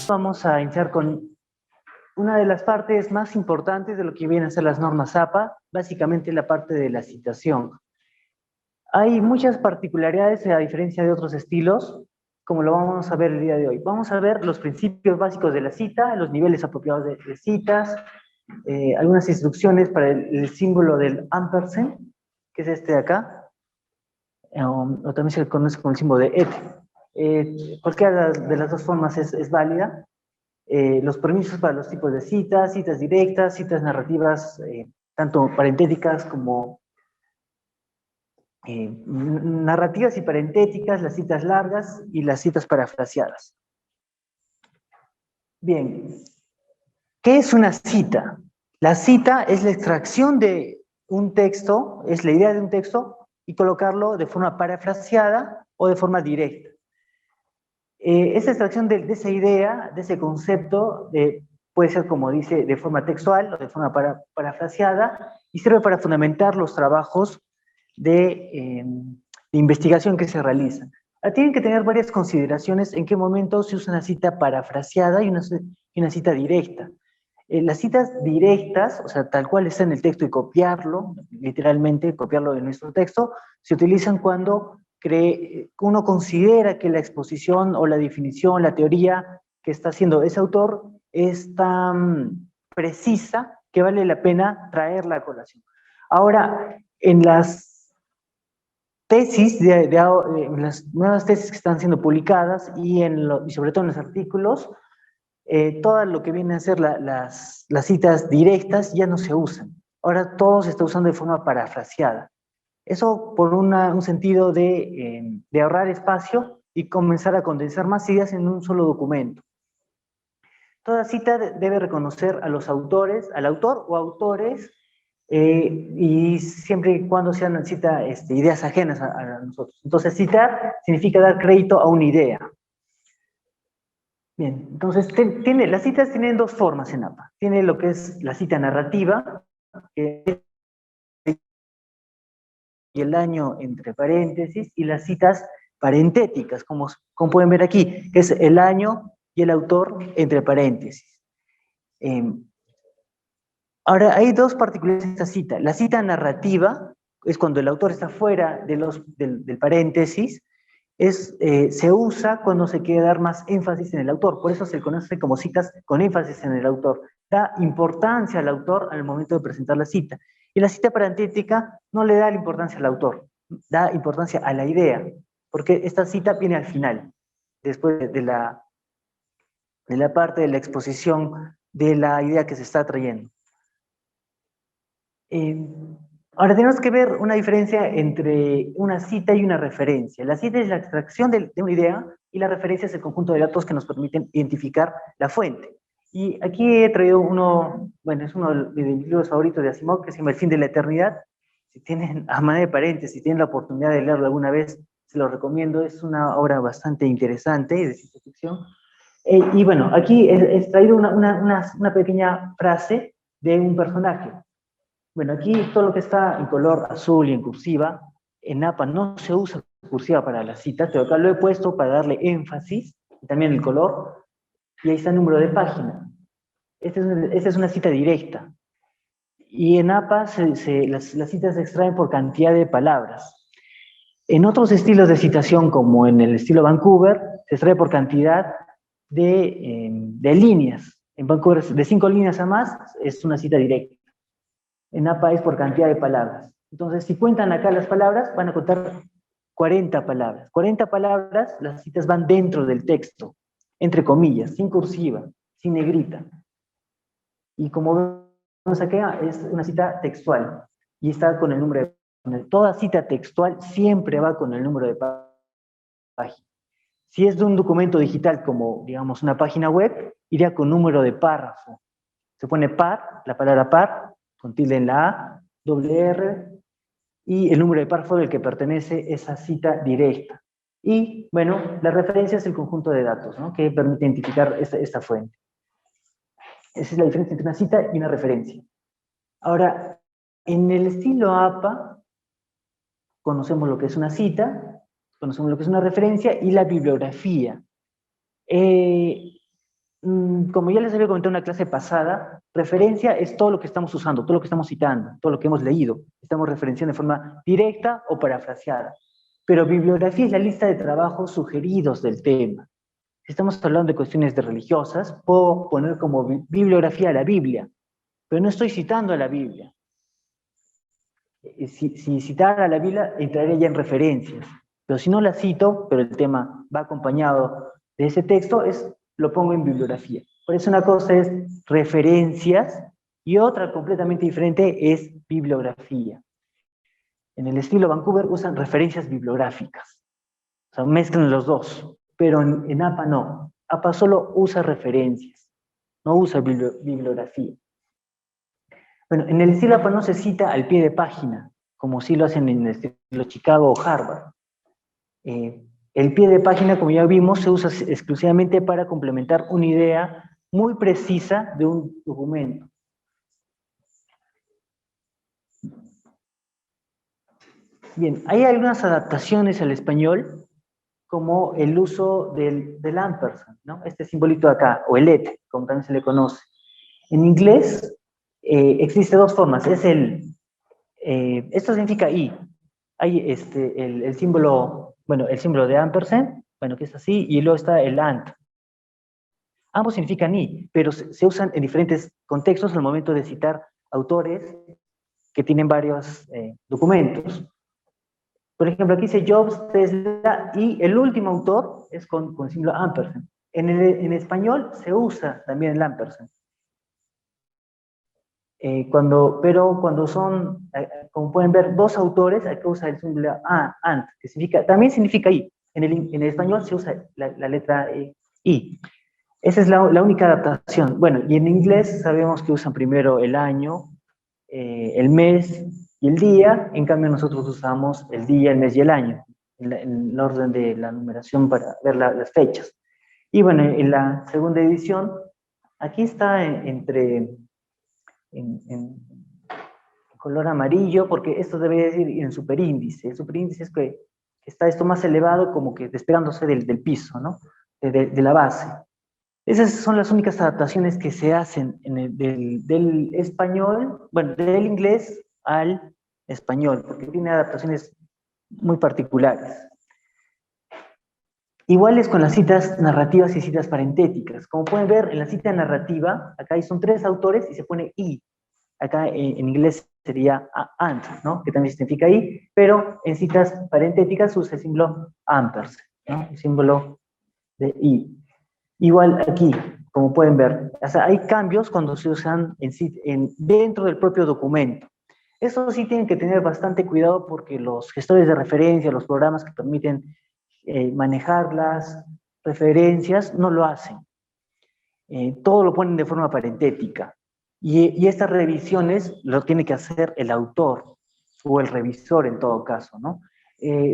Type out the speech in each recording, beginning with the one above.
Vamos a iniciar con una de las partes más importantes de lo que vienen a ser las normas APA, básicamente la parte de la citación. Hay muchas particularidades a diferencia de otros estilos, como lo vamos a ver el día de hoy. Vamos a ver los principios básicos de la cita, los niveles apropiados de citas, algunas instrucciones para el símbolo del ampersand, que es este de acá, o también se le conoce como el símbolo de et. Cualquiera de las dos formas es válida. Los permisos para los tipos de citas, citas directas, citas narrativas, tanto parentéticas como narrativas y parentéticas, las citas largas y las citas parafraseadas. Bien, ¿qué es una cita? La cita es la extracción de un texto, es la idea de un texto, y colocarlo de forma parafraseada o de forma directa. Esa extracción de esa idea, de ese concepto, puede ser, como dice, de forma textual o de forma parafraseada, y sirve para fundamentar los trabajos de investigación que se realizan. Tienen que tener varias consideraciones en qué momento se usa una cita parafraseada y una cita directa. Las citas directas, o sea, tal cual está en el texto y copiarlo, literalmente copiarlo de nuestro texto, se utilizan cuando uno considera que la exposición o la definición, la teoría que está haciendo ese autor es tan precisa que vale la pena traerla a colación. Ahora, en las tesis, en las nuevas tesis que están siendo publicadas y sobre todo en los artículos, todo lo que vienen a ser las citas directas ya no se usan. Ahora todo se está usando de forma parafraseada. Eso por un sentido de ahorrar espacio y comenzar a condensar más ideas en un solo documento. Toda cita debe reconocer a los autores, al autor o autores, y siempre y cuando sean ideas ajenas a nosotros. Entonces, citar significa dar crédito a una idea. Bien, entonces las citas tienen dos formas en APA. Tiene lo que es la cita narrativa, que es el año entre paréntesis, y las citas parentéticas, como pueden ver aquí, que es el año y el autor entre paréntesis. Ahora, hay dos particularidades de esta cita. La cita narrativa es cuando el autor está fuera del paréntesis, se usa cuando se quiere dar más énfasis en el autor, por eso se conoce como citas con énfasis en el autor. Da importancia al autor al momento de presentar la cita. Y la cita parentética no le da la importancia al autor, da importancia a la idea, porque esta cita viene al final, después de la parte de la exposición de la idea que se está trayendo. Ahora tenemos que ver una diferencia entre una cita y una referencia. La cita es la extracción de una idea y la referencia es el conjunto de datos que nos permiten identificar la fuente. Y aquí he traído es uno de mis libros favoritos de Asimov, que se llama El fin de la eternidad. Si tienen, a manera de paréntesis, si tienen la oportunidad de leerlo alguna vez, se lo recomiendo. Es una obra bastante interesante de ciencia ficción. Y bueno, aquí he traído una pequeña frase de un personaje. Bueno, aquí todo lo que está en color azul y en cursiva, en APA no se usa cursiva para las citas, pero acá lo he puesto para darle énfasis, y también el color, y ahí está el número de página. Esta es una cita directa. Y en APA las citas se extraen por cantidad de palabras. En otros estilos de citación, como en el estilo Vancouver, se extrae por cantidad de líneas. En Vancouver, de 5 líneas a más, es una cita directa. En APA es por cantidad de palabras. Entonces, si cuentan acá las palabras, van a contar 40 palabras. 40 palabras, las citas van dentro del texto, entre comillas, sin cursiva, sin negrita. Y como vemos acá, es una cita textual. Y está con el número de... Toda cita textual siempre va con el número de página. Si es de un documento digital, como, digamos, una página web, iría con número de párrafo. Se pone par, la palabra par, con tilde en la A, doble R, y el número de párrafo del que pertenece esa cita directa. Y, bueno, la referencia es el conjunto de datos, ¿no?, que permite identificar esta fuente. Esa es la diferencia entre una cita y una referencia. Ahora, en el estilo APA, conocemos lo que es una cita, conocemos lo que es una referencia y la bibliografía. Como ya les había comentado en una clase pasada, referencia es todo lo que estamos usando, todo lo que estamos citando, todo lo que hemos leído. Estamos referenciando de forma directa o parafraseada. Pero bibliografía es la lista de trabajos sugeridos del tema. Si estamos hablando de cuestiones de religiosas, puedo poner como bibliografía a la Biblia, pero no estoy citando a la Biblia. Si citara a la Biblia, entraría ya en referencias. Pero si no la cito, pero el tema va acompañado de ese texto, lo pongo en bibliografía. Por eso una cosa es referencias y otra completamente diferente es bibliografía. En el estilo Vancouver usan referencias bibliográficas. O sea, mezclan los dos. Pero en APA no. APA solo usa referencias, no usa bibliografía. Bueno, en el estilo APA no se cita al pie de página, como sí lo hacen en el estilo Chicago o Harvard. El pie de página, como ya vimos, se usa exclusivamente para complementar una idea muy precisa de un documento. Bien, hay algunas adaptaciones al español, como el uso del ampersand, ¿no? Este simbolito de acá, o el et, como también se le conoce. En inglés existe dos formas. Esto significa y. Hay el símbolo, bueno, el símbolo de ampersand, bueno, que es así, y luego está el and. Ambos significan y, pero se usan en diferentes contextos al momento de citar autores que tienen varios documentos. Por ejemplo, aquí dice Jobs, Tesla, y el último autor es con el símbolo ampersand. En español se usa también el ampersand. Pero cuando son, como pueden ver, dos autores, hay que usar el símbolo and, que significa, también significa i. En el español se usa la letra i. Esa es la única adaptación. Bueno, y en inglés sabemos que usan primero el año, el mes y el día. En cambio nosotros usamos el día, el mes y el año, en el orden de la numeración para ver las fechas. Y bueno, en la segunda edición, aquí está en color amarillo, porque esto debe decir en superíndice. El superíndice es que está esto más elevado, como que despegándose del piso, ¿no? De la base. Esas son las únicas adaptaciones que se hacen del español, bueno, del inglés al español, porque tiene adaptaciones muy particulares. Iguales con las citas narrativas y citas parentéticas. Como pueden ver, en la cita narrativa, acá son tres autores y se pone i. Acá en inglés sería and, ¿no? Que también significa i, pero en citas parentéticas usa el símbolo ampersand, ¿no? El símbolo de i. Igual aquí, como pueden ver, o sea, hay cambios cuando se usan dentro del propio documento. Eso sí tienen que tener bastante cuidado porque los gestores de referencia, los programas que permiten manejar las referencias, no lo hacen. Todo lo ponen de forma parentética. Y estas revisiones lo tiene que hacer el autor o el revisor en todo caso, ¿no?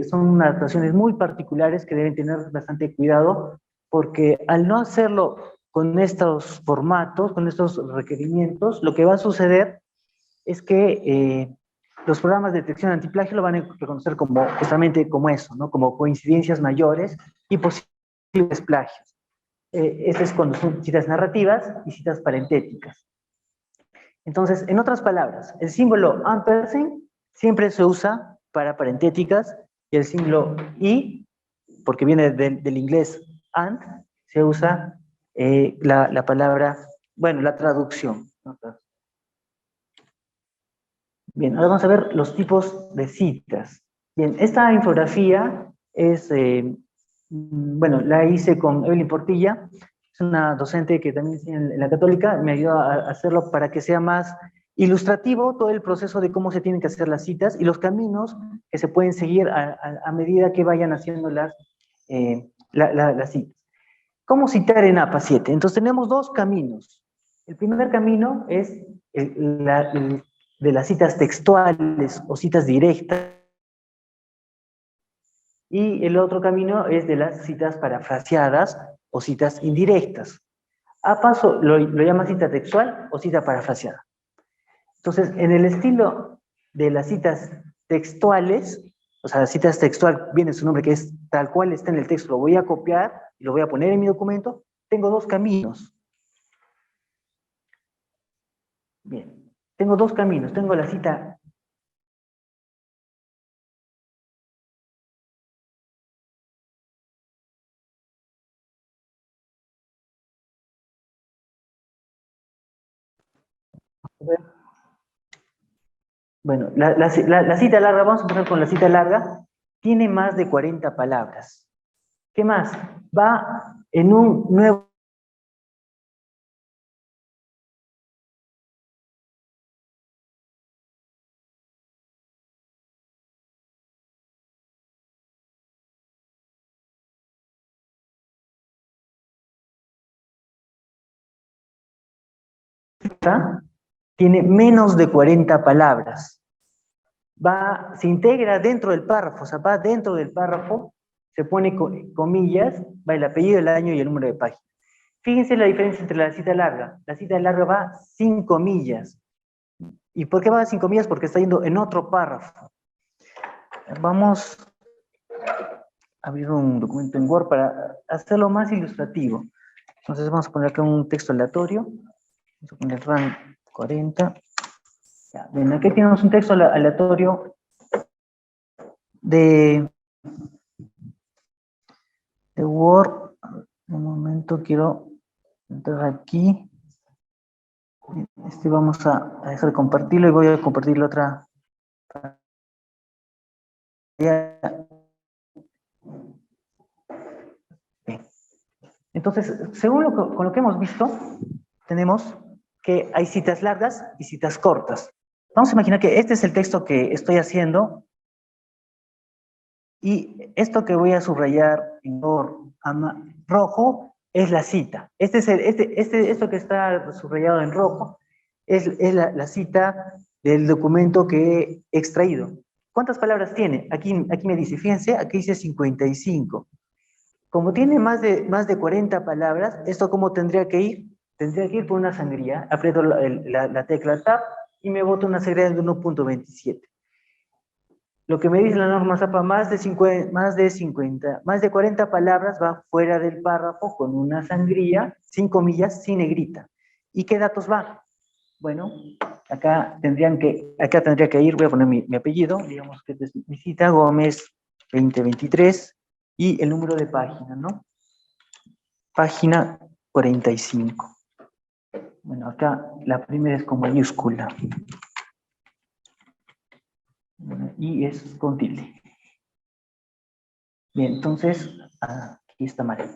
Son adaptaciones muy particulares que deben tener bastante cuidado porque al no hacerlo con estos formatos, con estos requerimientos, lo que va a suceder es que los programas de detección antiplagio lo van a reconocer como, justamente como eso, ¿no? Como coincidencias mayores y posibles plagios. Este es cuando son citas narrativas y citas parentéticas. Entonces, en otras palabras, el símbolo ampersand siempre se usa para parentéticas y el símbolo y, porque viene del inglés and, se usa la palabra, bueno, la traducción, ¿no? Bien, ahora vamos a ver los tipos de citas. Bien, esta infografía es, bueno, la hice con Evelyn Portilla, es una docente que también enseña en la Católica, me ayudó a hacerlo para que sea más ilustrativo todo el proceso de cómo se tienen que hacer las citas y los caminos que se pueden seguir a medida que vayan haciendo las citas. ¿Cómo citar en APA 7? Entonces tenemos dos caminos. El primer camino es de las citas textuales o citas directas, y el otro camino es de las citas parafraseadas o citas indirectas. APA lo llama cita textual o cita parafraseada. Entonces, en el estilo de las citas textuales, o sea, citas textual, viene su nombre que es tal cual está en el texto, lo voy a copiar y lo voy a poner en mi documento, tengo dos caminos. Bien, tengo dos caminos. Tengo la cita. Bueno, la cita larga, vamos a empezar con la cita larga, tiene más de 40 palabras. ¿Qué más? Va en un nuevo... Tiene menos de 40 palabras. Se integra dentro del párrafo, o sea, va dentro del párrafo, se pone comillas, va el apellido, el año y el número de página. Fíjense la diferencia entre la cita larga. La cita larga va sin comillas. ¿Y por qué va sin comillas? Porque está yendo en otro párrafo. Vamos a abrir un documento en Word para hacerlo más ilustrativo. Entonces vamos a poner acá un texto aleatorio. Vamos a poner RAM 40. Ya, bien, aquí tenemos un texto aleatorio de Word. Un momento, quiero entrar aquí. Vamos a dejar de compartirlo y voy a compartir la otra. Bien. Entonces, según con lo que hemos visto, tenemos que hay citas largas y citas cortas. Vamos a imaginar que este es el texto que estoy haciendo y esto que voy a subrayar en rojo es la cita. Esto que está subrayado en rojo es la cita del documento que he extraído. ¿Cuántas palabras tiene? Aquí me dice, fíjense, aquí dice 55. Como tiene más de 40 palabras, ¿esto cómo tendría que ir? Tendría que ir por una sangría, aprieto la tecla Tab y me bota una sangría de 1.27. Lo que me dice la norma ZAPA, más de 40 palabras va fuera del párrafo con una sangría, sin comillas, sin negrita. ¿Y qué datos va? Bueno, acá tendría que ir, voy a poner mi apellido, digamos que es mi cita, Gómez 2023, y el número de página, ¿no? Página 45. Bueno, acá la primera es con mayúscula. Y es con tilde. Bien, entonces, aquí está mal.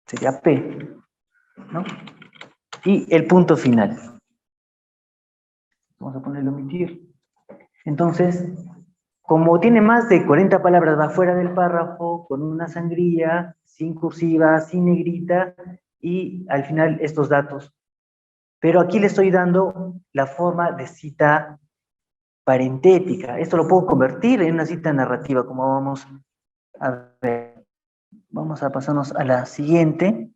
Sería P, ¿no? Y el punto final. Vamos a ponerlo omitir. Entonces, como tiene más de 40 palabras, va fuera del párrafo, con una sangría, sin cursiva, sin negrita, y al final estos datos. Pero aquí le estoy dando la forma de cita parentética. Esto lo puedo convertir en una cita narrativa, como vamos a ver. Vamos a pasarnos a la siguiente.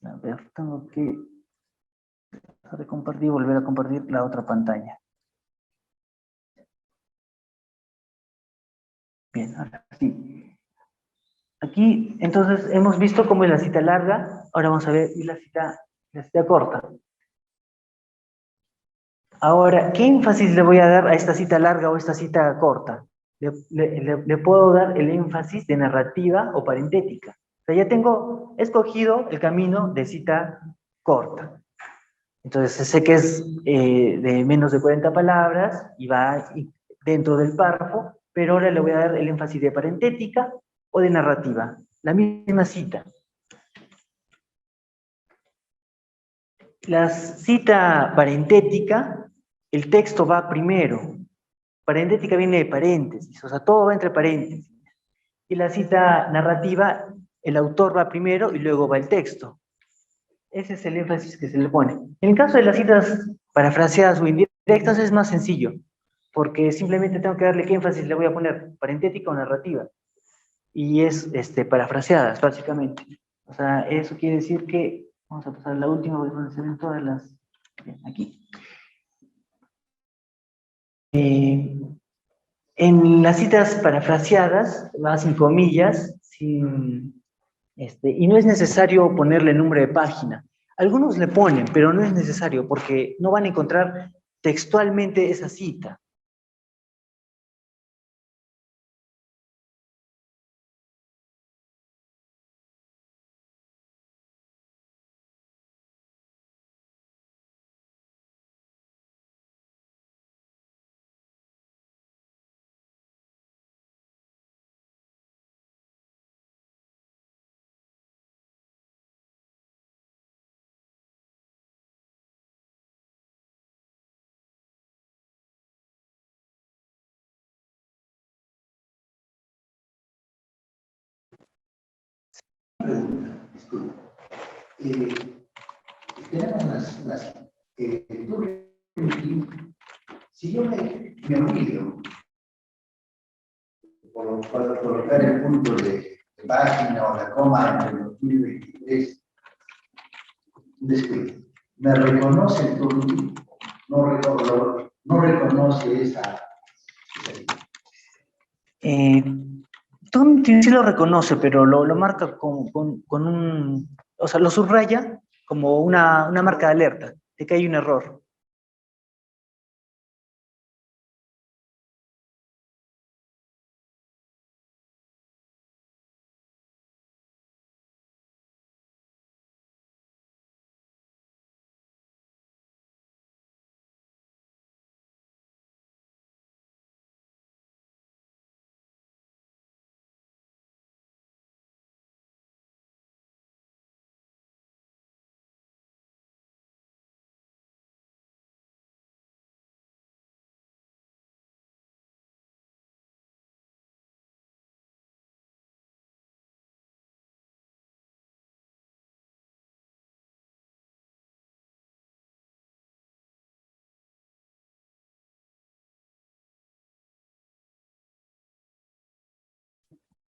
A ver, tengo que dejar de compartir y volver a compartir la otra pantalla. Bien, ahora sí. Aquí, entonces, hemos visto cómo es la cita larga. Ahora vamos a ver la cita corta. Ahora, ¿qué énfasis le voy a dar a esta cita larga o esta cita corta? Le puedo dar el énfasis de narrativa o parentética. O sea, ya tengo escogido el camino de cita corta. Entonces, sé que es de menos de 40 palabras y va dentro del párrafo, pero ahora le voy a dar el énfasis de parentética o de narrativa. La misma cita. La cita parentética, el texto va primero. Parentética viene de paréntesis, o sea, todo va entre paréntesis. Y la cita narrativa, el autor va primero y luego va el texto. Ese es el énfasis que se le pone. En el caso de las citas parafraseadas o indirectas es más sencillo, porque simplemente tengo que darle qué énfasis le voy a poner, parentética o narrativa. Y es parafraseadas, básicamente. O sea, eso quiere decir que, vamos a pasar a la última, donde se ven todas las... Bien, aquí. En las citas parafraseadas, va sin comillas, y no es necesario ponerle número de página. Algunos le ponen, pero no es necesario, porque no van a encontrar textualmente esa cita. Disculpe. Tenemos si yo me olvido por colocar el punto de página o la coma en el 2023, después, ¿me reconoce el turno? No reconoce esa. Tom sí lo reconoce, pero lo marca con un... O sea, lo subraya como una marca de alerta, de que hay un error.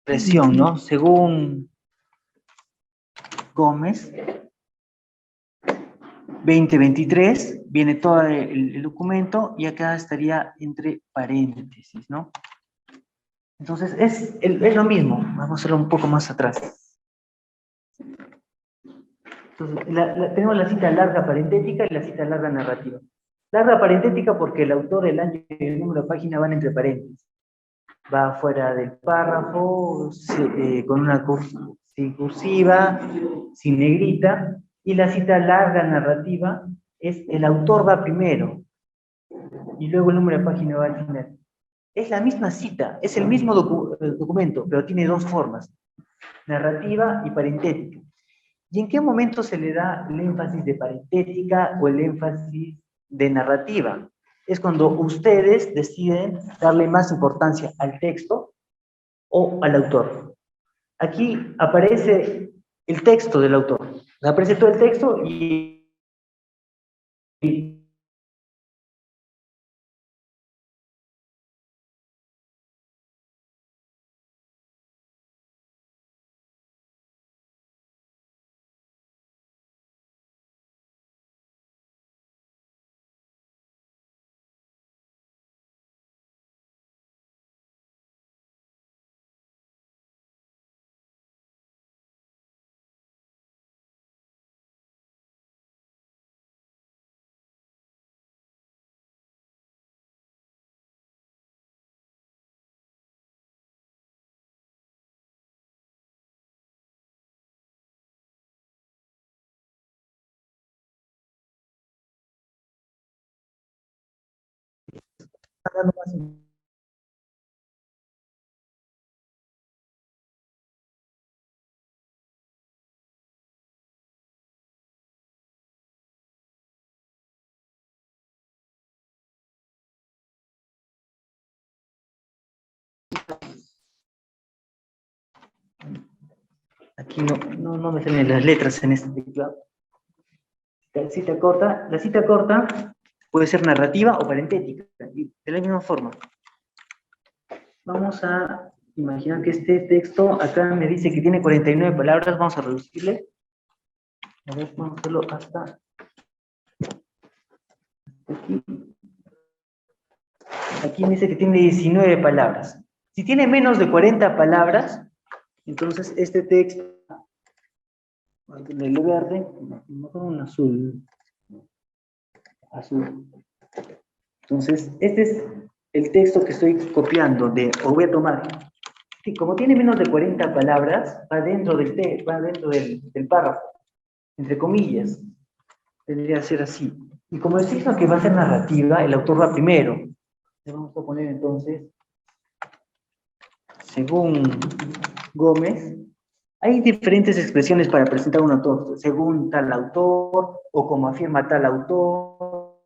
Presión, ¿no? Según Gómez, 2023, viene todo el documento y acá estaría entre paréntesis, ¿no? Entonces, es lo mismo. Vamos a hacerlo un poco más atrás. Entonces, tenemos la cita larga parentética y la cita larga narrativa. Larga parentética porque el autor, el año y el número de página van entre paréntesis. Va fuera del párrafo, con una cursiva, sin negrita, y la cita larga narrativa es el autor va primero, y luego el número de página va al final. Es la misma cita, es el mismo documento, pero tiene dos formas, narrativa y parentética. ¿Y en qué momento se le da el énfasis de parentética o el énfasis de narrativa? Es cuando ustedes deciden darle más importancia al texto o al autor. Aquí aparece el texto del autor. Aparece todo el texto y aquí no me salen las letras en este teclado. La cita corta puede ser narrativa o parentética, de la misma forma. Vamos a imaginar que este texto acá me dice que tiene 49 palabras, vamos a reducirle. A ver, vamos a hacerlo hasta aquí. Aquí me dice que tiene 19 palabras. Si tiene menos de 40 palabras, entonces este texto Voy a ponerle verde, no con un azul. Azul. Entonces, este es el texto que estoy copiando, o voy a tomar. Sí, como tiene menos de 40 palabras, va dentro del párrafo, entre comillas. Tendría que ser así. Y como es texto que va a ser narrativa, el autor va primero. Le vamos a poner entonces, según Gómez, hay diferentes expresiones para presentar un autor, según tal autor, o como afirma tal autor,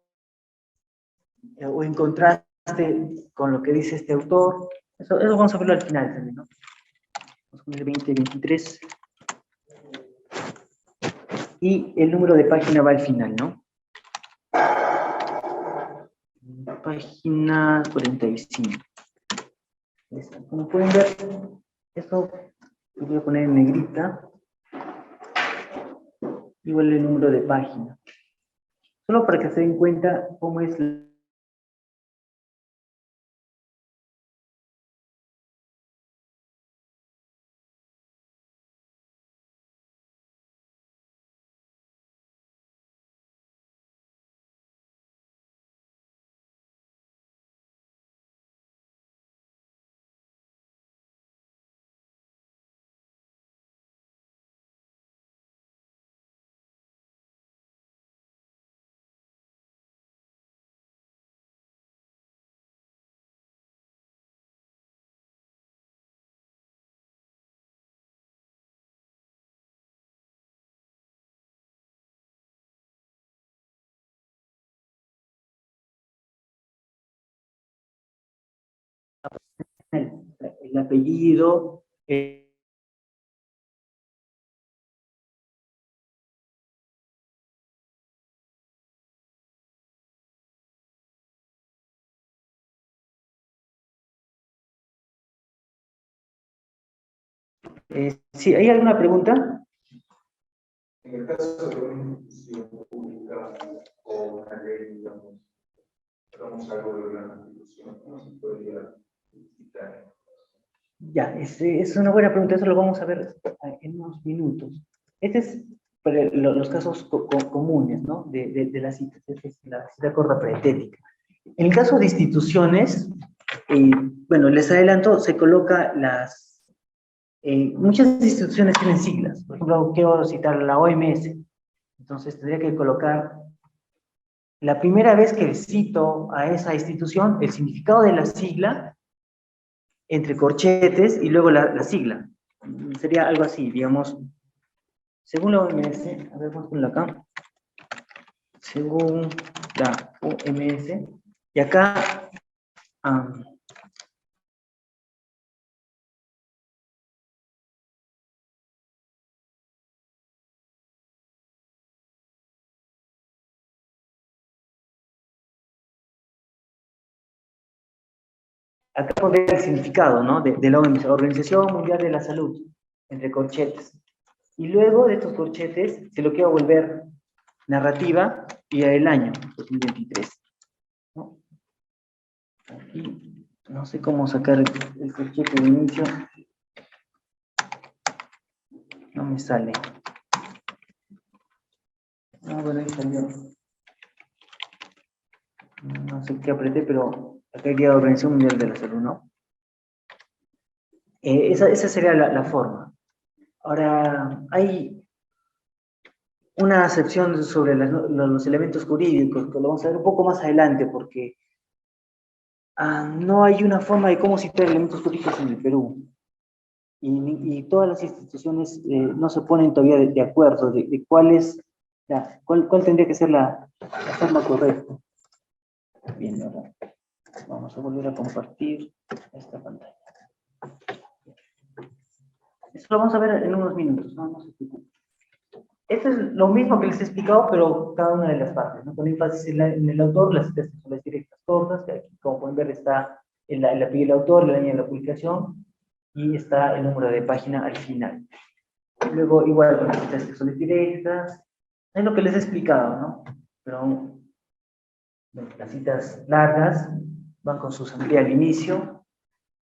o en contraste con lo que dice este autor. Eso vamos a verlo al final también, ¿no? Vamos a poner 2023. Y el número de página va al final, ¿no? Página 45. Como pueden ver, esto lo voy a poner en negrita. Igual el número de página. Solo para que se den cuenta cómo es el apellido, ¿sí, ¿hay alguna pregunta? En el caso de una institución pública o una ley, digamos, hagamos algo de la Constitución, ¿cómo se podría citar? Ya, es una buena pregunta, eso lo vamos a ver en unos minutos. Este es los casos comunes, ¿no? De las citas, esta es la cita corta pretética. En el caso de instituciones, bueno, les adelanto, se coloca muchas instituciones tienen siglas. Por ejemplo, quiero citar la OMS. Entonces tendría que colocar la primera vez que cito a esa institución, el significado de la sigla, entre corchetes, y luego la sigla. Sería algo así, digamos, según la OMS, a ver, vamos a ponerlo acá. Según la OMS, y acá, acá pondría el significado, ¿no? De la OMS, Organización Mundial de la Salud, entre corchetes. Y luego de estos corchetes, se lo quiero volver narrativa y el año, 2023. ¿No? Aquí, no sé cómo sacar el corchete de inicio. No me sale. Ah, bueno, ahí salió. No sé qué apreté, pero acá iría Organización Mundial de la Salud, ¿no? Esa sería la forma. Ahora, hay una acepción sobre los elementos jurídicos, que lo vamos a ver un poco más adelante, porque no hay una forma de cómo citar elementos jurídicos en el Perú. Y todas las instituciones no se ponen todavía de acuerdo de cuál es, cuál tendría que ser la forma correcta. Bien, ahora vamos a volver a compartir esta pantalla. Esto lo vamos a ver en unos minutos, no se preocupen. Esto es lo mismo que les he explicado, pero cada una de las partes, ¿no? Con énfasis en el autor, las citas son las directas cortas, que aquí, como pueden ver, está el apellido del autor, el año de la publicación, y está el número de página al final. Luego, igual, con las citas textuales directas, es lo que les he explicado, ¿no? Pero bueno, las citas largas van con su asamblea al inicio,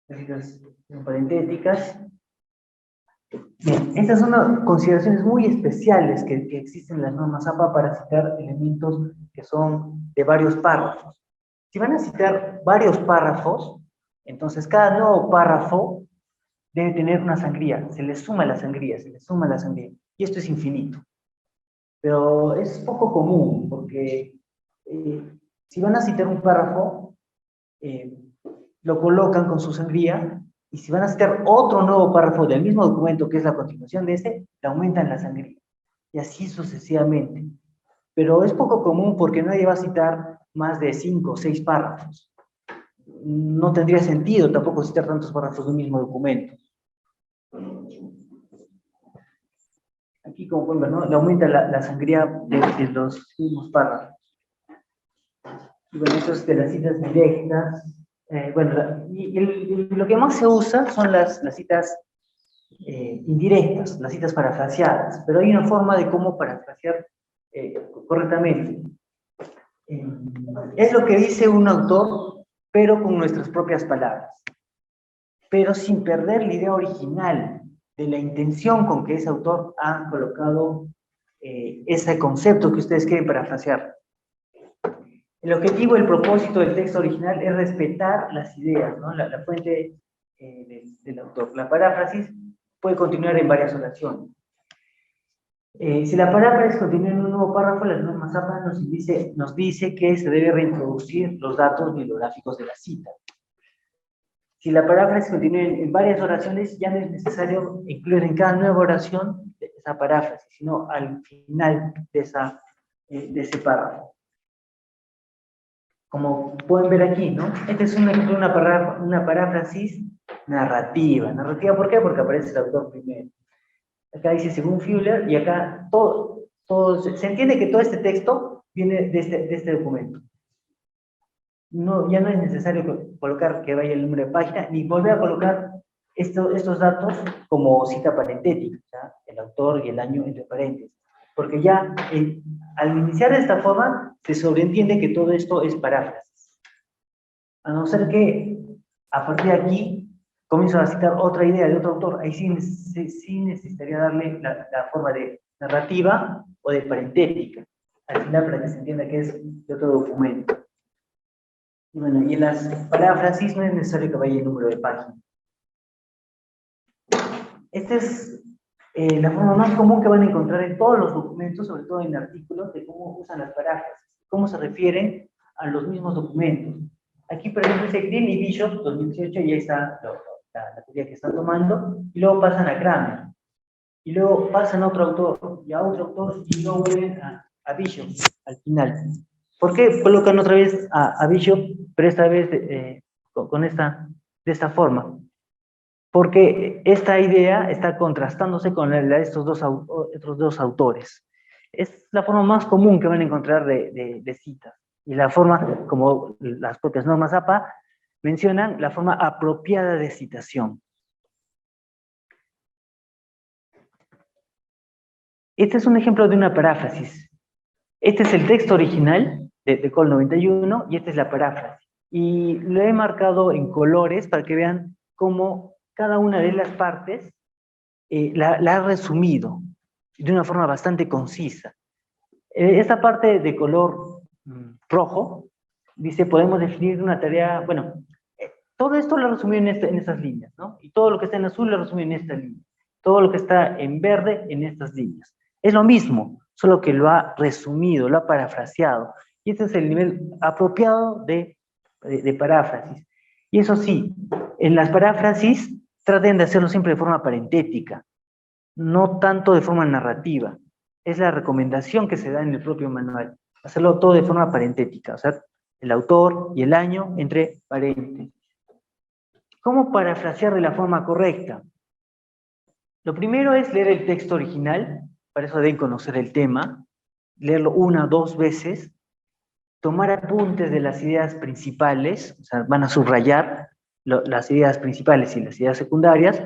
las citas son parentéticas, Bien, estas son las consideraciones muy especiales que existen en las normas APA para citar elementos que son de varios párrafos. Si van a citar varios párrafos, entonces cada nuevo párrafo debe tener una sangría, se le suma la sangría, se le suma la sangría, y esto es infinito. Pero es poco común, porque si van a citar un párrafo, lo colocan con su sangría, y si van a citar otro nuevo párrafo del mismo documento, que es la continuación de ese, le aumentan la sangría, y así sucesivamente. Pero es poco común porque nadie va a citar más de 5 o 6 párrafos. No tendría sentido tampoco citar tantos párrafos de un mismo documento. Aquí, como pueden ver, ¿no? Le aumenta la sangría de los mismos párrafos. Y bueno, eso es de las citas directas. Bueno, lo que más se usa son las citas indirectas, las citas parafraseadas, pero hay una forma de cómo parafrasear correctamente. Es lo que dice un autor, pero con nuestras propias palabras, pero sin perder la idea original de la intención con que ese autor ha colocado ese concepto que ustedes quieren parafrasear. El objetivo, el propósito del texto original es respetar las ideas, ¿no? La fuente del autor. La paráfrasis puede continuar en varias oraciones. Si la paráfrasis continúa en un nuevo párrafo, la norma APA nos dice que se debe reintroducir los datos bibliográficos de la cita. Si la paráfrasis continúa en varias oraciones, ya no es necesario incluir en cada nueva oración esa paráfrasis, sino al final de ese párrafo. Como pueden ver aquí, ¿no? Este es un ejemplo de una paráfrasis narrativa. ¿Narrativa por qué? Porque aparece el autor primero. Acá dice según Fuller, y acá se entiende que todo este texto viene de este documento. No, ya no es necesario colocar que vaya el número de página, ni volver a colocar estos datos como cita parentética, ¿ya? El autor y el año entre paréntesis. Porque ya al iniciar de esta forma, se sobreentiende que todo esto es paráfrasis. A no ser que a partir de aquí comienzo a citar otra idea de otro autor, ahí sí necesitaría darle la forma de narrativa o de parentética, al final para que se entienda que es de otro documento. Y bueno, y en las paráfrasis no es necesario que vaya el número de página. Esta es la forma más común que van a encontrar en todos los documentos, sobre todo en artículos, de cómo usan las paráfrasis, cómo se refieren a los mismos documentos. Aquí, por ejemplo, dice Green y Bishop, 2018, y ahí está la teoría que están tomando, y luego pasan a Kramer, y luego pasan a otro autor, y a otro autor, y luego vuelven a Bishop, al final. ¿Por qué colocan otra vez a Bishop, pero esta vez de esta forma? Porque esta idea está contrastándose con la de estos otros dos autores. Es la forma más común que van a encontrar de citas. Y la forma, como las propias normas APA mencionan, la forma apropiada de citación. Este es un ejemplo de una paráfrasis. Este es el texto original de Col 91 y esta es la paráfrasis. Y lo he marcado en colores para que vean cómo cada una de las partes la ha resumido de una forma bastante concisa. Esta parte de color rojo dice, podemos definir una tarea, bueno, todo esto lo resumí en estas líneas, ¿no? Y todo lo que está en azul lo resumí en esta línea. Todo lo que está en verde en estas líneas. Es lo mismo, solo que lo ha resumido, lo ha parafraseado. Y este es el nivel apropiado de paráfrasis. Y eso sí, en las paráfrasis traten de hacerlo siempre de forma parentética, no tanto de forma narrativa. Es la recomendación que se da en el propio manual. Hacerlo todo de forma parentética, o sea, el autor y el año entre paréntesis. ¿Cómo parafrasear de la forma correcta? Lo primero es leer el texto original, para eso deben conocer el tema, leerlo 1 o 2 veces, tomar apuntes de las ideas principales, o sea, van a subrayar las ideas principales y las ideas secundarias.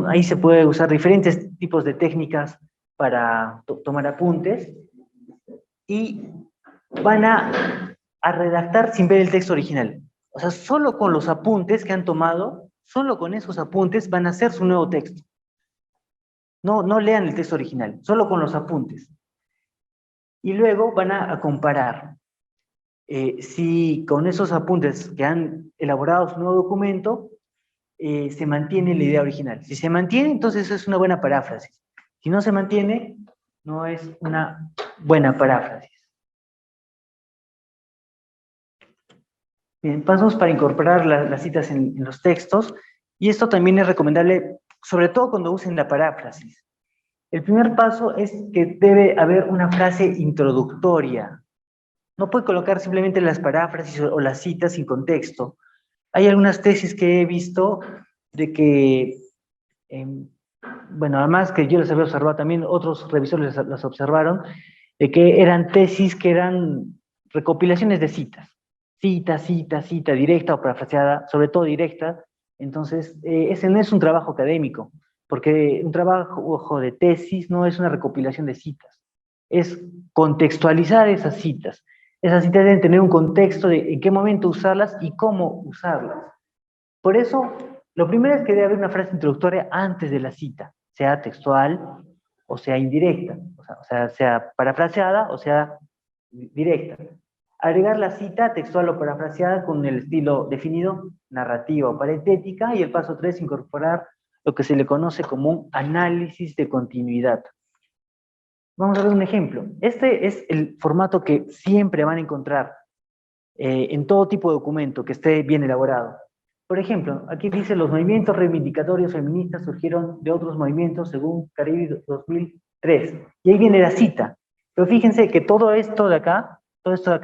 Ahí se puede usar diferentes tipos de técnicas para tomar apuntes, y van a redactar sin ver el texto original. O sea, solo con los apuntes que han tomado, solo con esos apuntes van a hacer su nuevo texto. No lean el texto original, solo con los apuntes. Y luego van a comparar si con esos apuntes que han elaborado su nuevo documento, se mantiene la idea original. Si se mantiene, entonces es una buena paráfrasis. Si no se mantiene, no es una buena paráfrasis. Bien, pasos para incorporar las citas en los textos, y esto también es recomendable, sobre todo cuando usen la paráfrasis. El primer paso es que debe haber una frase introductoria. No puede colocar simplemente las paráfrasis o las citas sin contexto. Hay algunas tesis que he visto de que, bueno, además que yo las había observado también, otros revisores las observaron, de que eran tesis que eran recopilaciones de citas. Cita, directa o parafraseada, sobre todo directa. Entonces, ese no es un trabajo académico, porque un trabajo de tesis no es una recopilación de citas, es contextualizar esas citas. Esas citas deben tener un contexto de en qué momento usarlas y cómo usarlas. Por eso, lo primero es que debe haber una frase introductoria antes de la cita, sea textual o sea indirecta, sea parafraseada o sea directa. Agregar la cita textual o parafraseada con el estilo definido, narrativa o parentética, y el paso 3, incorporar lo que se le conoce como un análisis de continuidad. Vamos a ver un ejemplo. Este es el formato que siempre van a encontrar en todo tipo de documento que esté bien elaborado. Por ejemplo, aquí dice: los movimientos reivindicatorios feministas surgieron de otros movimientos según Caribe 2003. Y ahí viene la cita. Pero fíjense que todo esto de acá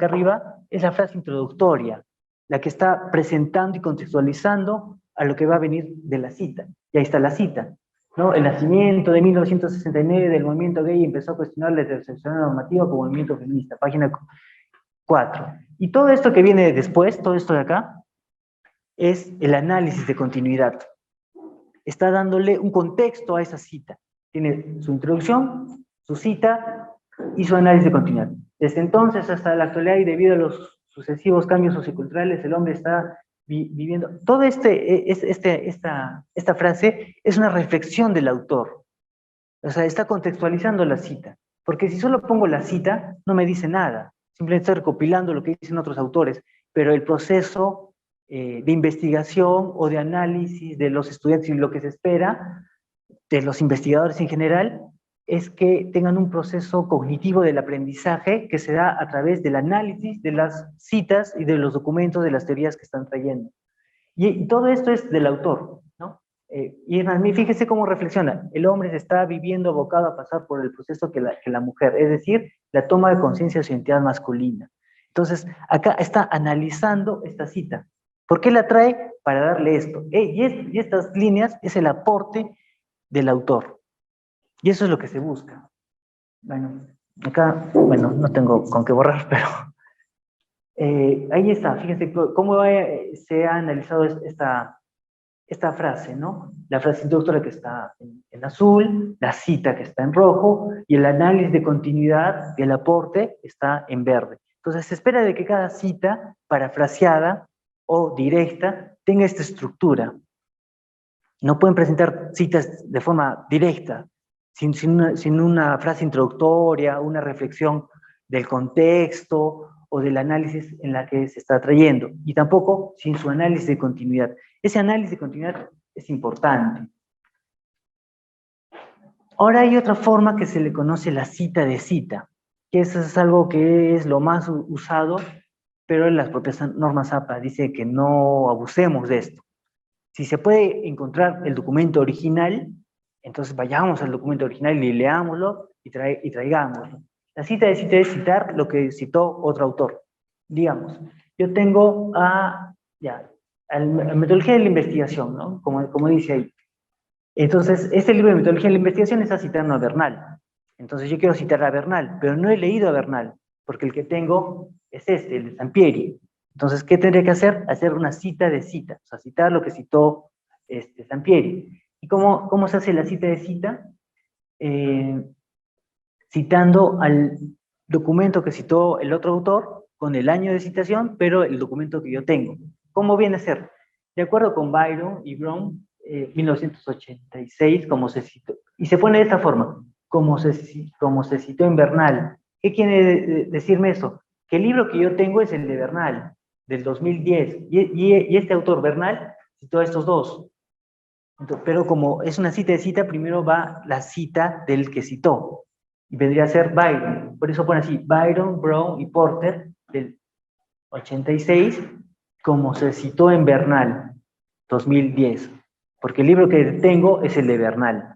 arriba, es la frase introductoria, la que está presentando y contextualizando a lo que va a venir de la cita. Y ahí está la cita, ¿no? El nacimiento de 1969 del movimiento gay empezó a cuestionar la heterosexualidad normativa como movimiento feminista. Página 4. Y todo esto que viene después, todo esto de acá, es el análisis de continuidad. Está dándole un contexto a esa cita. Tiene su introducción, su cita y su análisis de continuidad. Desde entonces hasta la actualidad, y debido a los sucesivos cambios socioculturales, el hombre está viviendo. Todo esta frase es una reflexión del autor. O sea, está contextualizando la cita. Porque si solo pongo la cita, no me dice nada. Simplemente estoy recopilando lo que dicen otros autores. Pero el proceso de investigación o de análisis de los estudiantes y lo que se espera de los investigadores en general es que tengan un proceso cognitivo del aprendizaje que se da a través del análisis de las citas y de los documentos, de las teorías que están trayendo. Y todo esto es del autor, ¿no? Y a mí, fíjese cómo reflexiona: el hombre se está viviendo abocado a pasar por el proceso que la mujer, es decir, la toma de conciencia de su identidad masculina. Entonces, acá está analizando esta cita. ¿Por qué la trae? Para darle esto. Y estas líneas es el aporte del autor. Y eso es lo que se busca. Bueno, acá, bueno, no tengo con qué borrar, pero ahí está. Fíjense cómo se ha analizado esta frase, ¿no? La frase introductoria que está en azul, la cita que está en rojo, y el análisis de continuidad y el aporte está en verde. Entonces se espera de que cada cita, parafraseada o directa, tenga esta estructura. No pueden presentar citas de forma directa, sin una frase introductoria, una reflexión del contexto o del análisis en la que se está trayendo, y tampoco sin su análisis de continuidad. Ese análisis de continuidad es importante. Ahora hay otra forma que se le conoce la cita de cita, que eso es algo que es lo más usado, pero en las propias normas APA dice que no abusemos de esto. Si se puede encontrar el documento original, entonces vayamos al documento original y leámoslo y traigámoslo. La cita de cita es citar lo que citó otro autor. Digamos, yo tengo a metodología de la investigación, ¿no? Como dice ahí. Entonces, este libro de metodología de la investigación está citando a Bernal. Entonces yo quiero citar a Bernal, pero no he leído a Bernal, porque el que tengo es el de Sampieri. Entonces, ¿qué tendría que hacer? Hacer una cita de cita, o sea, citar lo que citó Sampieri. ¿Y cómo se hace la cita de cita? Citando al documento que citó el otro autor, con el año de citación, pero el documento que yo tengo. ¿Cómo viene a ser? De acuerdo con Byron y Brown, 1986, como se citó, Y se pone de esta forma, como se citó en Bernal. ¿Qué quiere decirme eso? Que el libro que yo tengo es el de Bernal, del 2010, y este autor, Bernal, citó a estos dos. Entonces, pero como es una cita de cita, primero va la cita del que citó, y vendría a ser Byron. Por eso pone así, Byron, Brown y Porter, del 86, como se citó en Bernal, 2010. Porque el libro que tengo es el de Bernal.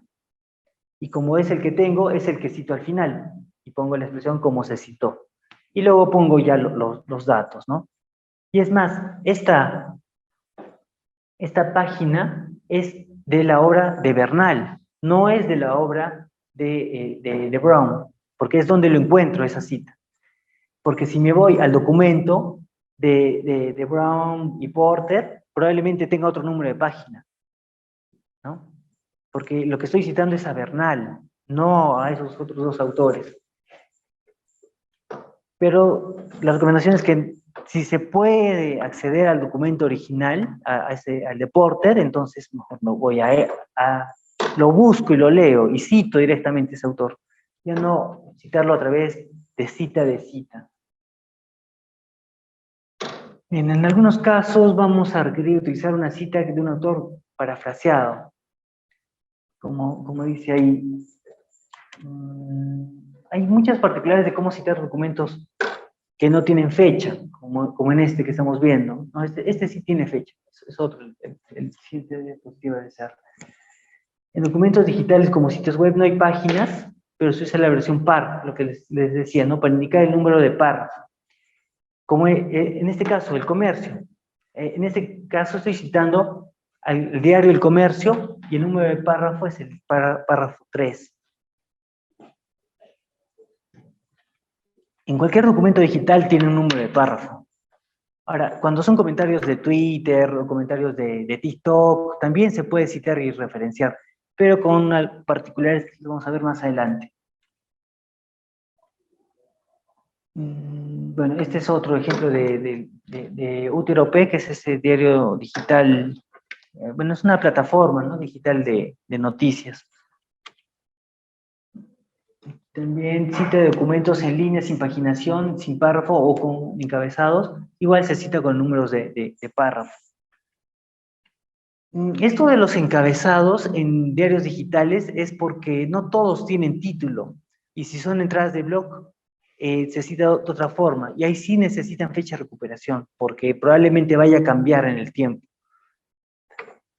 Y como es el que tengo, es el que cito al final. Y pongo la expresión como se citó. Y luego pongo ya los datos, ¿no? Y es más, esta página es de la obra de Bernal, no es de la obra de Brown, porque es donde lo encuentro esa cita. Porque si me voy al documento de Brown y Porter, probablemente tenga otro número de página, ¿no? Porque lo que estoy citando es a Bernal, no a esos otros dos autores. Pero la recomendación es que si se puede acceder al documento original, al de Porter, entonces mejor no voy lo busco y lo leo y cito directamente a ese autor. Ya no citarlo a través de cita de cita. Bien, en algunos casos vamos a requerir utilizar una cita de un autor parafraseado. Como dice ahí. Hay muchas particulares de cómo citar documentos que no tienen fecha, como en este que estamos viendo. No, este sí tiene fecha, es otro, el siguiente diapositiva de ser. En documentos digitales como sitios web no hay páginas, pero se usa la versión par, lo que les decía, ¿no? Para indicar el número de párrafo. Como en este caso, el comercio. En este caso estoy citando al diario El Comercio y el número de párrafo es el párrafo 3. En cualquier documento digital tiene un número de párrafo. Ahora, cuando son comentarios de Twitter o comentarios de TikTok, también se puede citar y referenciar, pero con particulares que vamos a ver más adelante. Bueno, este es otro ejemplo de Útero P, que es ese diario digital, bueno, es una plataforma, ¿no?, digital de noticias. También cita de documentos en línea, sin paginación, sin párrafo o con encabezados. Igual se cita con números de párrafo. Esto de los encabezados en diarios digitales es porque no todos tienen título. Y si son entradas de blog, se cita de otra forma. Y ahí sí necesitan fecha de recuperación, porque probablemente vaya a cambiar en el tiempo.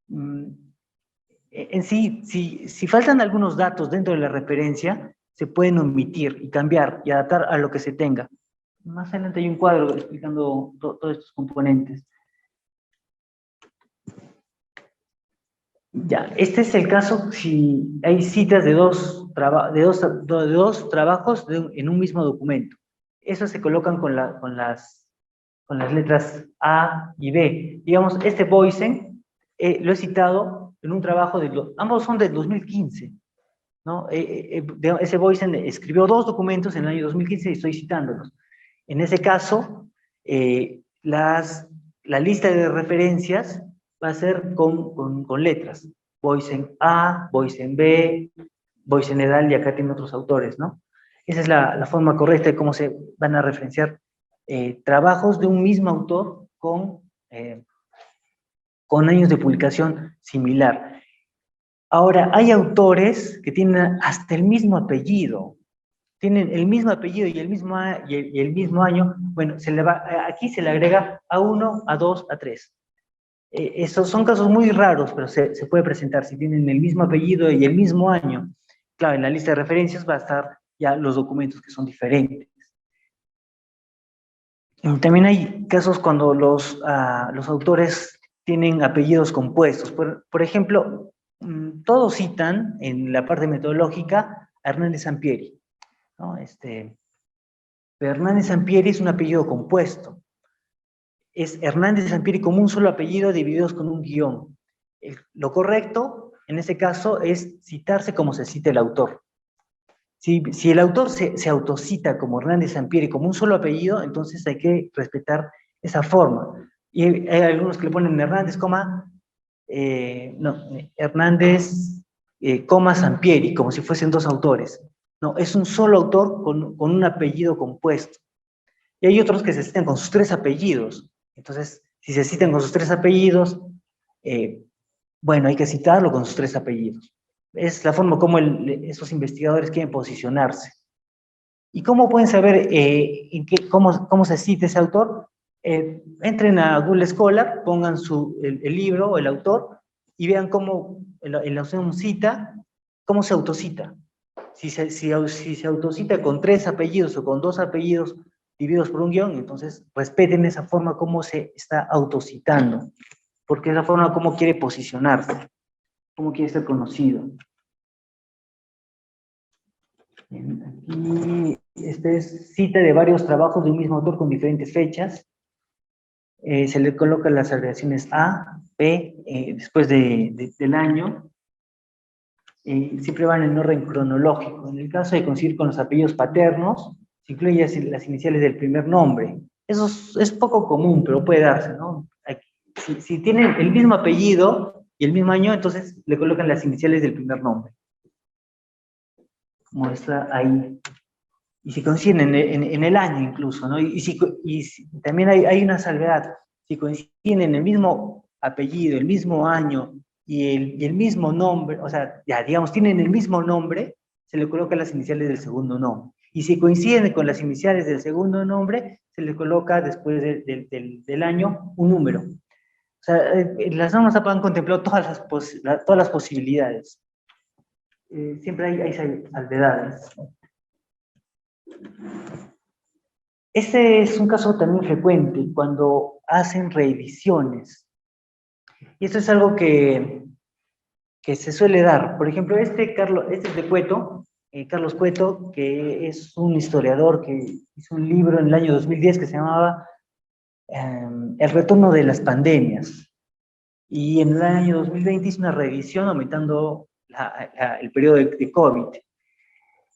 En sí, si faltan algunos datos dentro de la referencia, se pueden omitir y cambiar y adaptar a lo que se tenga. Más adelante hay un cuadro explicando todos estos componentes. Ya, este es el caso si hay citas de dos trabajos en un mismo documento. Esos se colocan con las letras A y B. Digamos, este Boysen lo he citado en un trabajo ambos son del 2015. ¿No? Ese Boysen escribió dos documentos en el año 2015 y estoy citándolos. En ese caso, la lista de referencias va a ser con letras. Boysen A, Boysen B, Boysen et al, y acá tiene otros autores, ¿no? Esa es la forma correcta de cómo se van a referenciar trabajos de un mismo autor con años de publicación similar. Ahora, hay autores que tienen hasta el mismo apellido, tienen el mismo apellido y el mismo año. Bueno, aquí se le agrega A1, A2, A3. Esos son casos muy raros, pero se puede presentar si tienen el mismo apellido y el mismo año. Claro, en la lista de referencias va a estar ya los documentos que son diferentes. Y también hay casos cuando los autores tienen apellidos compuestos. Por ejemplo, todos citan en la parte metodológica a Hernández Sampieri, ¿no? Pero Hernández Sampieri es un apellido compuesto. Es Hernández Sampieri como un solo apellido divididos con un guión. Lo correcto, en ese caso, es citarse como se cita el autor. Si el autor se autocita como Hernández Sampieri como un solo apellido, entonces hay que respetar esa forma. Y hay algunos que le ponen Hernández, Hernández coma Sampieri, como si fuesen dos autores. No, es un solo autor con un apellido compuesto. Y hay otros que se citan con sus tres apellidos. Entonces, si se citan con sus tres apellidos, bueno, hay que citarlo con sus tres apellidos. Es la forma como esos investigadores quieren posicionarse. ¿Y cómo pueden saber cómo se cita ese autor? Entren a Google Scholar, pongan el libro o el autor y vean cómo el autor cita, cómo se autocita. Si se autocita con tres apellidos o con dos apellidos divididos por un guión, entonces respeten esa forma como se está autocitando, porque es la forma como quiere posicionarse, cómo quiere ser conocido. Aquí, esta es cita de varios trabajos de un mismo autor con diferentes fechas. Se le colocan las abreviaciones A, P, después del año. Siempre van en orden cronológico. En el caso de coincidir con los apellidos paternos, se incluyen las iniciales del primer nombre. Eso es poco común, pero puede darse, ¿no? Si tienen el mismo apellido y el mismo año, entonces le colocan las iniciales del primer nombre. Como está ahí. Y si coinciden en el año incluso, ¿no? También hay una salvedad. Si coinciden en el mismo apellido, el mismo año y el mismo nombre, o sea, ya digamos, tienen el mismo nombre, se le colocan las iniciales del segundo nombre. Y si coinciden con las iniciales del segundo nombre, se le coloca después del año un número. O sea, las normas han contemplado todas las posibilidades. Siempre hay salvedades. Este es un caso también frecuente cuando hacen reediciones. Y esto es algo que se suele dar. Por ejemplo, este es de Cueto, Carlos Cueto, que es un historiador que hizo un libro en el año 2010 que se llamaba El retorno de las pandemias. Y en el año 2020 hizo una reedición aumentando el periodo de COVID.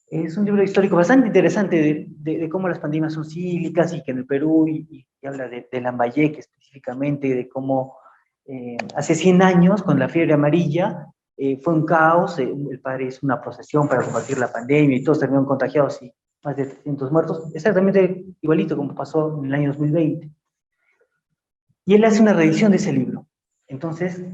Es un libro histórico bastante interesante de cómo las pandemias son cíclicas y que en el Perú, y habla de Lambayeque específicamente, de cómo hace 100 años, con la fiebre amarilla, fue un caos, el padre hizo una procesión para combatir la pandemia y todos terminaron contagiados y más de 300 muertos, exactamente igualito como pasó en el año 2020. Y él hace una reedición de ese libro. Entonces,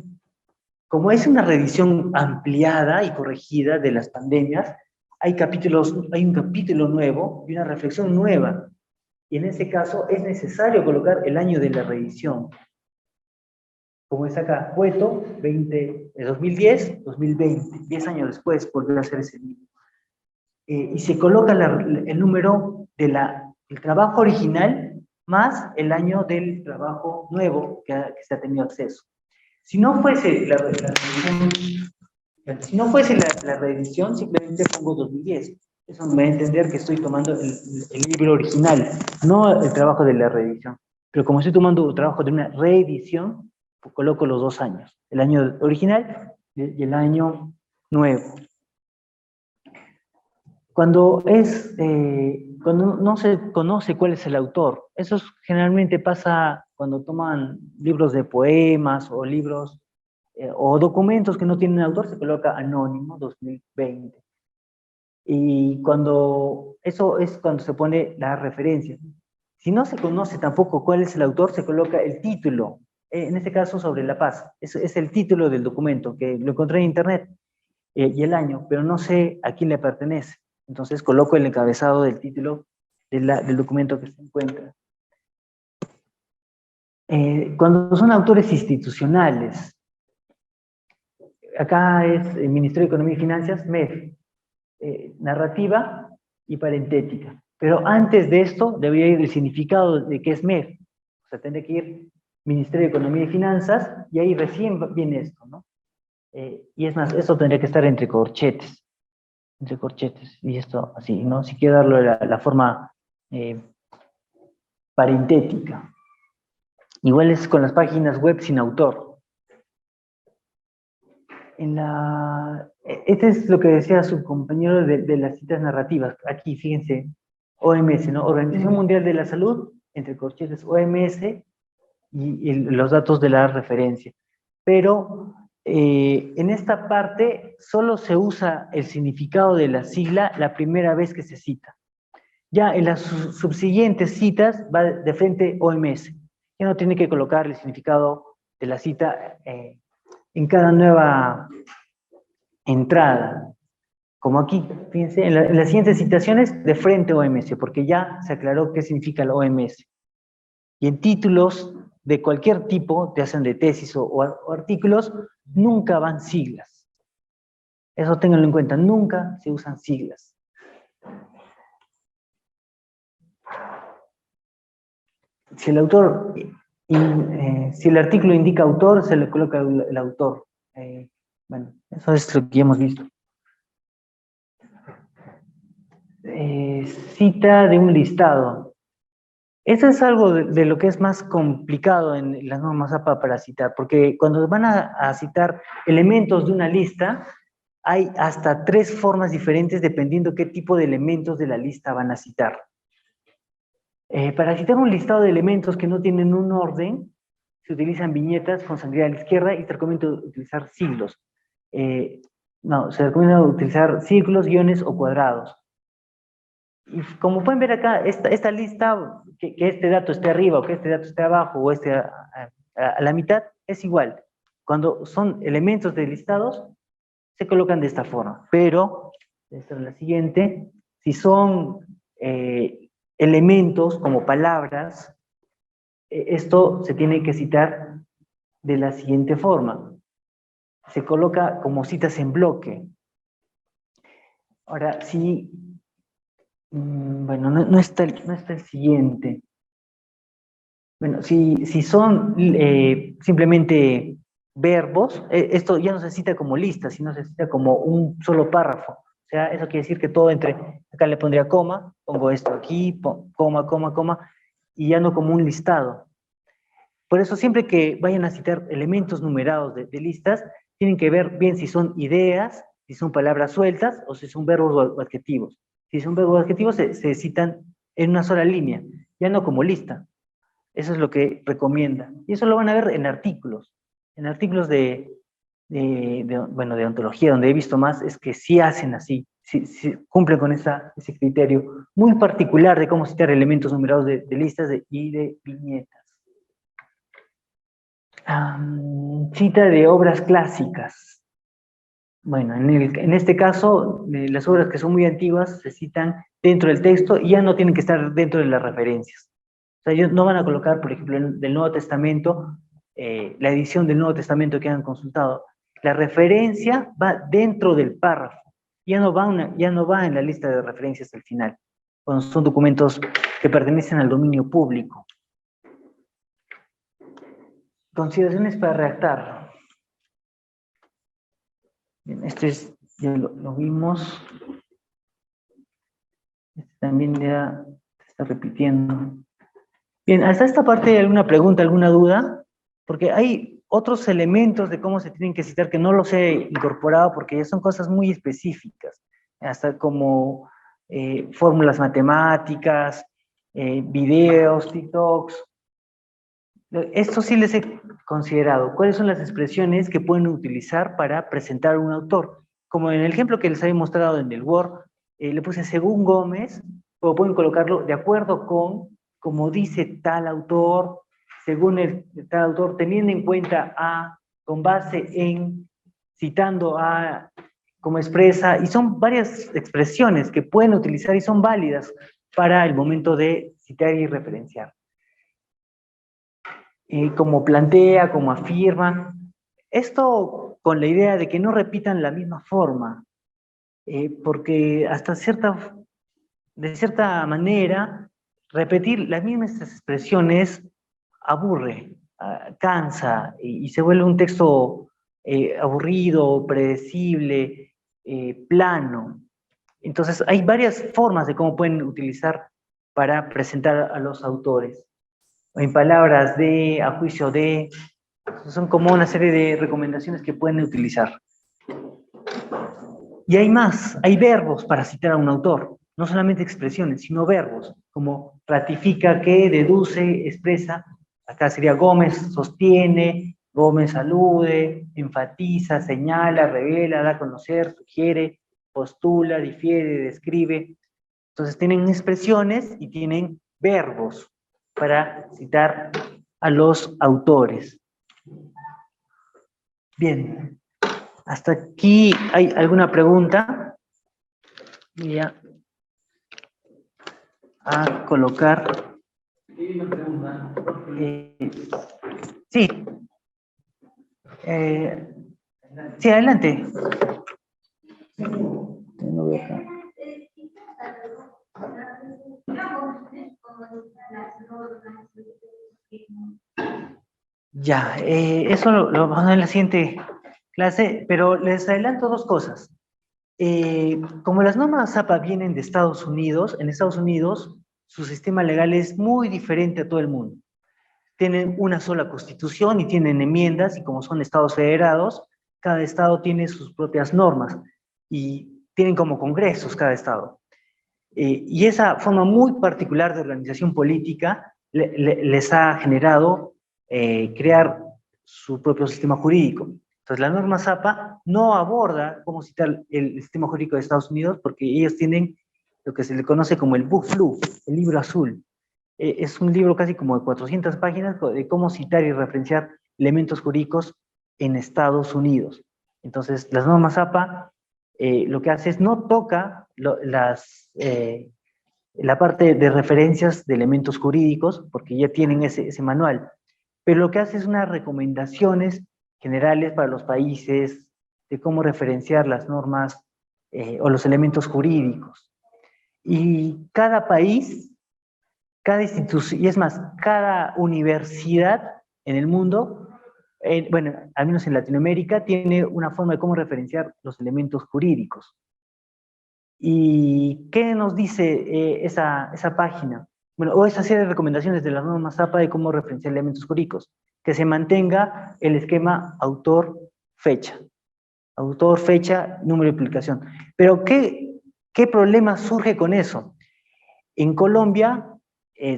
como es una reedición ampliada y corregida de las pandemias, hay un capítulo nuevo y una reflexión nueva. Y en ese caso es necesario colocar el año de la reedición. Como es acá, Cueto, 2010, 2020, 10 años después volvió a hacer ese libro. Y se coloca el número del trabajo original más el año del trabajo nuevo que se ha tenido acceso. Si no fuese la reedición, simplemente pongo 2010. Eso me va a entender que estoy tomando el libro original, no el trabajo de la reedición. Pero como estoy tomando el trabajo de una reedición, pues coloco los 2 años. El año original y el año nuevo. Cuando no se conoce cuál es el autor, eso generalmente pasa cuando toman libros de poemas o libros o documentos que no tienen autor, se coloca anónimo 2020. Y eso es cuando se pone la referencia. Si no se conoce tampoco cuál es el autor, se coloca el título, en este caso sobre la paz. Es el título del documento, que lo encontré en internet, y el año, pero no sé a quién le pertenece. Entonces coloco el encabezado del título del documento que se encuentra. Cuando son autores institucionales, acá es el Ministerio de Economía y Finanzas, MEF, narrativa y parentética. Pero antes de esto debería ir el significado de qué es MEF. O sea, tendría que ir Ministerio de Economía y Finanzas y ahí recién viene esto, ¿no? Y es más, esto tendría que estar entre corchetes. Entre corchetes. Y esto así, ¿no? Si quiero darle la forma parentética. Igual es con las páginas web sin autor. Este es lo que decía su compañero de las citas narrativas. Aquí, fíjense, OMS, ¿no? Organización Mundial de la Salud, entre corchetes OMS, y los datos de la referencia. Pero En esta parte solo se usa el significado de la sigla la primera vez que se cita. Ya en las subsiguientes citas va de frente OMS. Ya no tiene que colocar el significado de la cita en cada nueva entrada. Como aquí, fíjense, en las siguientes citaciones de frente OMS, porque ya se aclaró qué significa el OMS. Y en títulos de cualquier tipo, te hacen de tesis o artículos, nunca van siglas. Eso ténganlo en cuenta, nunca se usan siglas. Si el autor, si el artículo indica autor, se le coloca el autor. Bueno, eso es lo que ya hemos visto. Cita de un listado. Eso es algo de lo que es más complicado en las normas APA para citar, porque cuando van a citar elementos de una lista, hay hasta 3 formas diferentes dependiendo qué tipo de elementos de la lista van a citar. Para citar un listado de elementos que no tienen un orden, se utilizan viñetas con sangría a la izquierda y se recomienda utilizar siglos. No, se recomienda utilizar círculos, guiones o cuadrados. Y como pueden ver acá, esta lista, que este dato esté arriba o que este dato esté abajo o esté a la mitad, es igual. Cuando son elementos de listados, se colocan de esta forma. Pero, esta es la siguiente, si son elementos como palabras, esto se tiene que citar de la siguiente forma. Se coloca como citas en bloque. Ahora, si... bueno, no está el siguiente. Bueno, si son simplemente verbos, esto ya no se cita como lista, sino se cita como un solo párrafo. O sea, eso quiere decir que todo entre, acá le pondría coma, pongo esto aquí, coma, coma, coma, y ya no como un listado. Por eso siempre que vayan a citar elementos numerados de listas, tienen que ver bien si son ideas, si son palabras sueltas, o si son verbos o adjetivos. Si son verbos o adjetivos, se citan en una sola línea, ya no como lista. Eso es lo que recomienda. Y eso lo van a ver en artículos. En artículos de ontología, donde he visto más, es que sí hacen así, sí cumplen con ese criterio muy particular de cómo citar elementos numerados de listas y de viñetas. Cita de obras clásicas. Bueno, en este caso, las obras que son muy antiguas se citan dentro del texto y ya no tienen que estar dentro de las referencias. O sea, ellos no van a colocar, por ejemplo, del Nuevo Testamento, la edición del Nuevo Testamento que han consultado. La referencia va dentro del párrafo. Ya no va en la lista de referencias al final, cuando son documentos que pertenecen al dominio público. Consideraciones para redactar. Bien, ya lo vimos. Este también ya se está repitiendo. Bien, hasta esta parte, ¿hay alguna pregunta, alguna duda? Porque hay otros elementos de cómo se tienen que citar que no los he incorporado porque ya son cosas muy específicas, hasta como fórmulas matemáticas, videos, TikToks. Esto sí les he considerado. ¿Cuáles son las expresiones que pueden utilizar para presentar a un autor? Como en el ejemplo que les había mostrado en el Word, le puse según Gómez, o pueden colocarlo de acuerdo con, como dice tal autor, según tal autor, teniendo en cuenta a, con base en, citando a, como expresa, y son varias expresiones que pueden utilizar y son válidas para el momento de citar y referenciar. Como plantea, como afirma. Esto con la idea de que no repitan la misma forma, porque de cierta manera, repetir las mismas expresiones aburre, cansa, y se vuelve un texto aburrido, predecible, plano. Entonces, hay varias formas de cómo pueden utilizar para presentar a los autores. En palabras de, a juicio de, son como una serie de recomendaciones que pueden utilizar. Y hay más, hay verbos para citar a un autor, no solamente expresiones, sino verbos, como ratifica que, deduce, expresa, acá sería Gómez sostiene, Gómez alude, enfatiza, señala, revela, da a conocer, sugiere, postula, difiere, describe. Entonces tienen expresiones y tienen verbos para citar a los autores. Bien, hasta aquí hay alguna pregunta. Voy a colocar. Sí. Sí, adelante. Ya, eso lo vamos a ver en la siguiente clase, pero les adelanto dos cosas. Como las normas APA vienen de Estados Unidos, en Estados Unidos su sistema legal es muy diferente a todo el mundo. Tienen una sola constitución y tienen enmiendas, y como son estados federados, cada estado tiene sus propias normas y tienen como congresos cada estado. Y esa forma muy particular de organización política les ha generado crear su propio sistema jurídico. Entonces, la norma ZAPA no aborda cómo citar el sistema jurídico de Estados Unidos porque ellos tienen lo que se le conoce como el Book Blue, el libro azul. Es un libro casi como de 400 páginas de cómo citar y referenciar elementos jurídicos en Estados Unidos. Entonces, las normas APA lo que hace es no toca la parte de referencias de elementos jurídicos, porque ya tienen ese manual, pero lo que hace es unas recomendaciones generales para los países de cómo referenciar las normas o los elementos jurídicos. Y cada país, cada institución, y es más, cada universidad en el mundo, bueno, al menos en Latinoamérica, tiene una forma de cómo referenciar los elementos jurídicos. ¿Y qué nos dice esa página? Bueno, o esa serie de recomendaciones de las normas APA de cómo referenciar elementos jurídicos. Que se mantenga el esquema autor-fecha. Autor, fecha, número de publicación. Pero ¿qué problema surge con eso? En Colombia,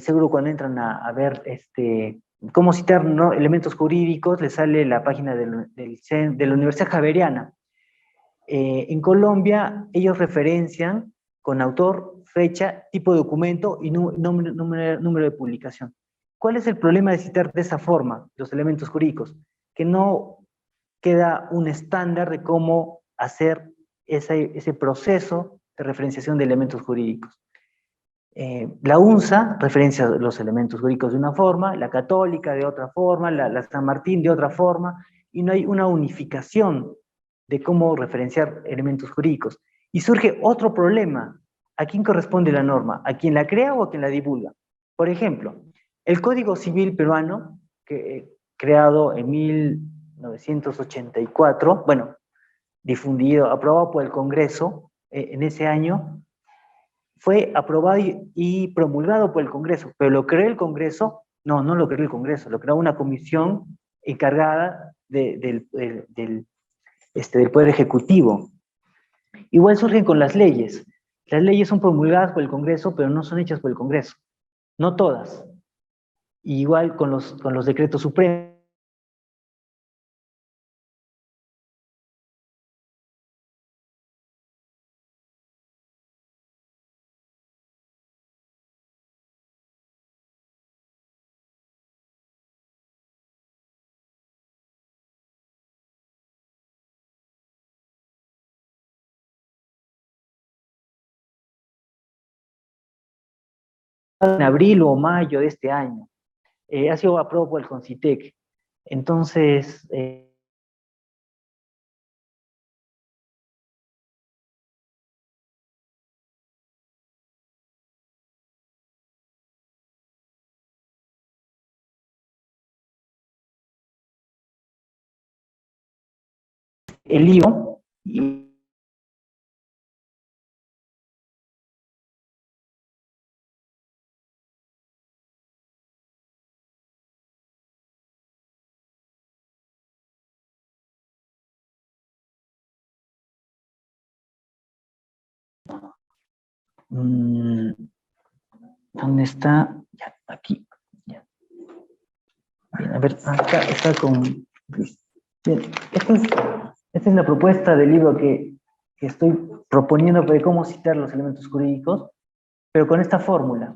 seguro cuando entran a ver cómo citar elementos jurídicos, les sale la página de la Universidad Javeriana. En Colombia, ellos referencian con autor, fecha, tipo de documento y número de publicación. ¿Cuál es el problema de citar de esa forma los elementos jurídicos? Que no queda un estándar de cómo hacer ese proceso de referenciación de elementos jurídicos. La UNSA referencia los elementos jurídicos de una forma, la Católica de otra forma, la San Martín de otra forma, y no hay una unificación de cómo referenciar elementos jurídicos. Y surge otro problema. ¿A quién corresponde la norma? ¿A quien la crea o a quien la divulga? Por ejemplo, el Código Civil peruano, creado en 1984, bueno, difundido, aprobado por el Congreso en ese año, fue aprobado y promulgado por el Congreso, pero ¿lo creó el Congreso? No, no lo creó el Congreso, lo creó una comisión encargada del Poder Ejecutivo. Igual surgen con las leyes. Las leyes son promulgadas por el Congreso, pero no son hechas por el Congreso. No todas. Igual con los decretos supremos. En abril o mayo de este año. Ha sido aprobado por el CONCITEC. Entonces, el lío y ¿dónde está? Ya, aquí. Ya. Bien, a ver, acá está con Bien, esta es la propuesta del libro que estoy proponiendo de cómo citar los elementos jurídicos, pero con esta fórmula.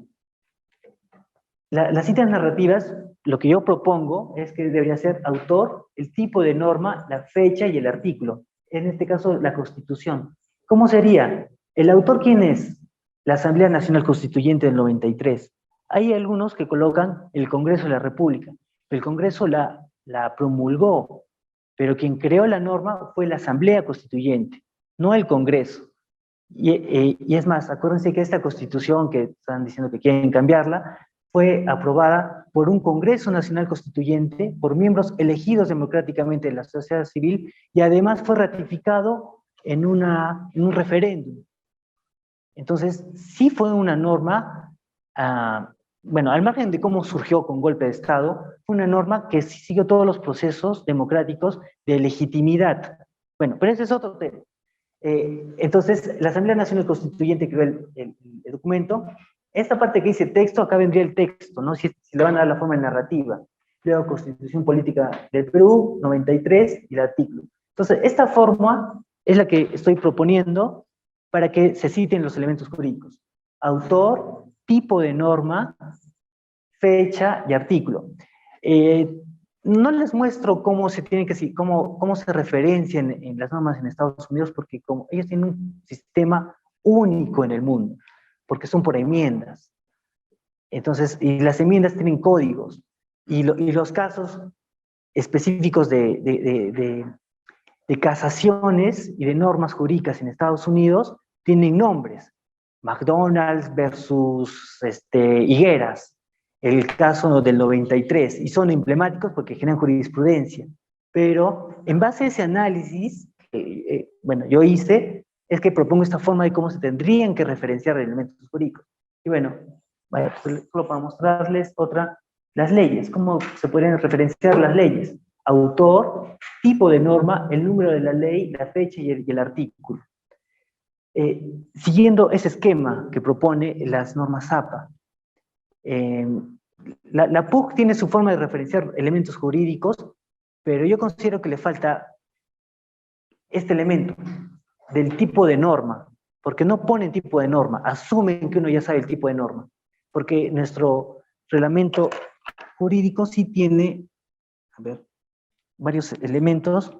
Las citas narrativas, lo que yo propongo es que debería ser autor, el tipo de norma, la fecha y el artículo. En este caso, la Constitución. ¿Cómo sería? ¿El autor quién es? La Asamblea Nacional Constituyente del 93. Hay algunos que colocan el Congreso de la República. El Congreso la promulgó, pero quien creó la norma fue la Asamblea Constituyente, no el Congreso. Y es más, acuérdense que esta Constitución que están diciendo que quieren cambiarla, fue aprobada por un Congreso Nacional Constituyente, por miembros elegidos democráticamente de la sociedad civil, y además fue ratificado en un referéndum. Entonces, sí fue una norma, bueno, al margen de cómo surgió con golpe de Estado, fue una norma que sí siguió todos los procesos democráticos de legitimidad. Bueno, pero ese es otro tema. Entonces, la Asamblea Nacional Constituyente creó el documento. Esta parte que dice texto, acá vendría el texto, ¿no? Si le van a dar la forma narrativa. Luego, Constitución Política del Perú, 93, y el artículo. Entonces, esta forma es la que estoy proponiendo para que se citen los elementos jurídicos. Autor, tipo de norma, fecha y artículo. No les muestro cómo se tiene que cómo se referencian en las normas en Estados Unidos, porque como ellos tienen un sistema único en el mundo, porque son por enmiendas. Entonces, y las enmiendas tienen códigos, y los casos específicos de casaciones y de normas jurídicas en Estados Unidos tienen nombres. McDonald's versus Higueras, el caso del 93, y son emblemáticos porque generan jurisprudencia. Pero en base a ese análisis, bueno, yo hice, es que propongo esta forma de cómo se tendrían que referenciar elementos jurídicos. Y bueno, vaya, pues, solo para mostrarles otra, las leyes, cómo se pueden referenciar las leyes. Autor, tipo de norma, el número de la ley, la fecha y el artículo. Siguiendo ese esquema que propone las normas APA. La PUC tiene su forma de referenciar elementos jurídicos, pero yo considero que le falta este elemento del tipo de norma, porque no ponen tipo de norma, asumen que uno ya sabe el tipo de norma, porque nuestro reglamento jurídico sí tiene, a ver, varios elementos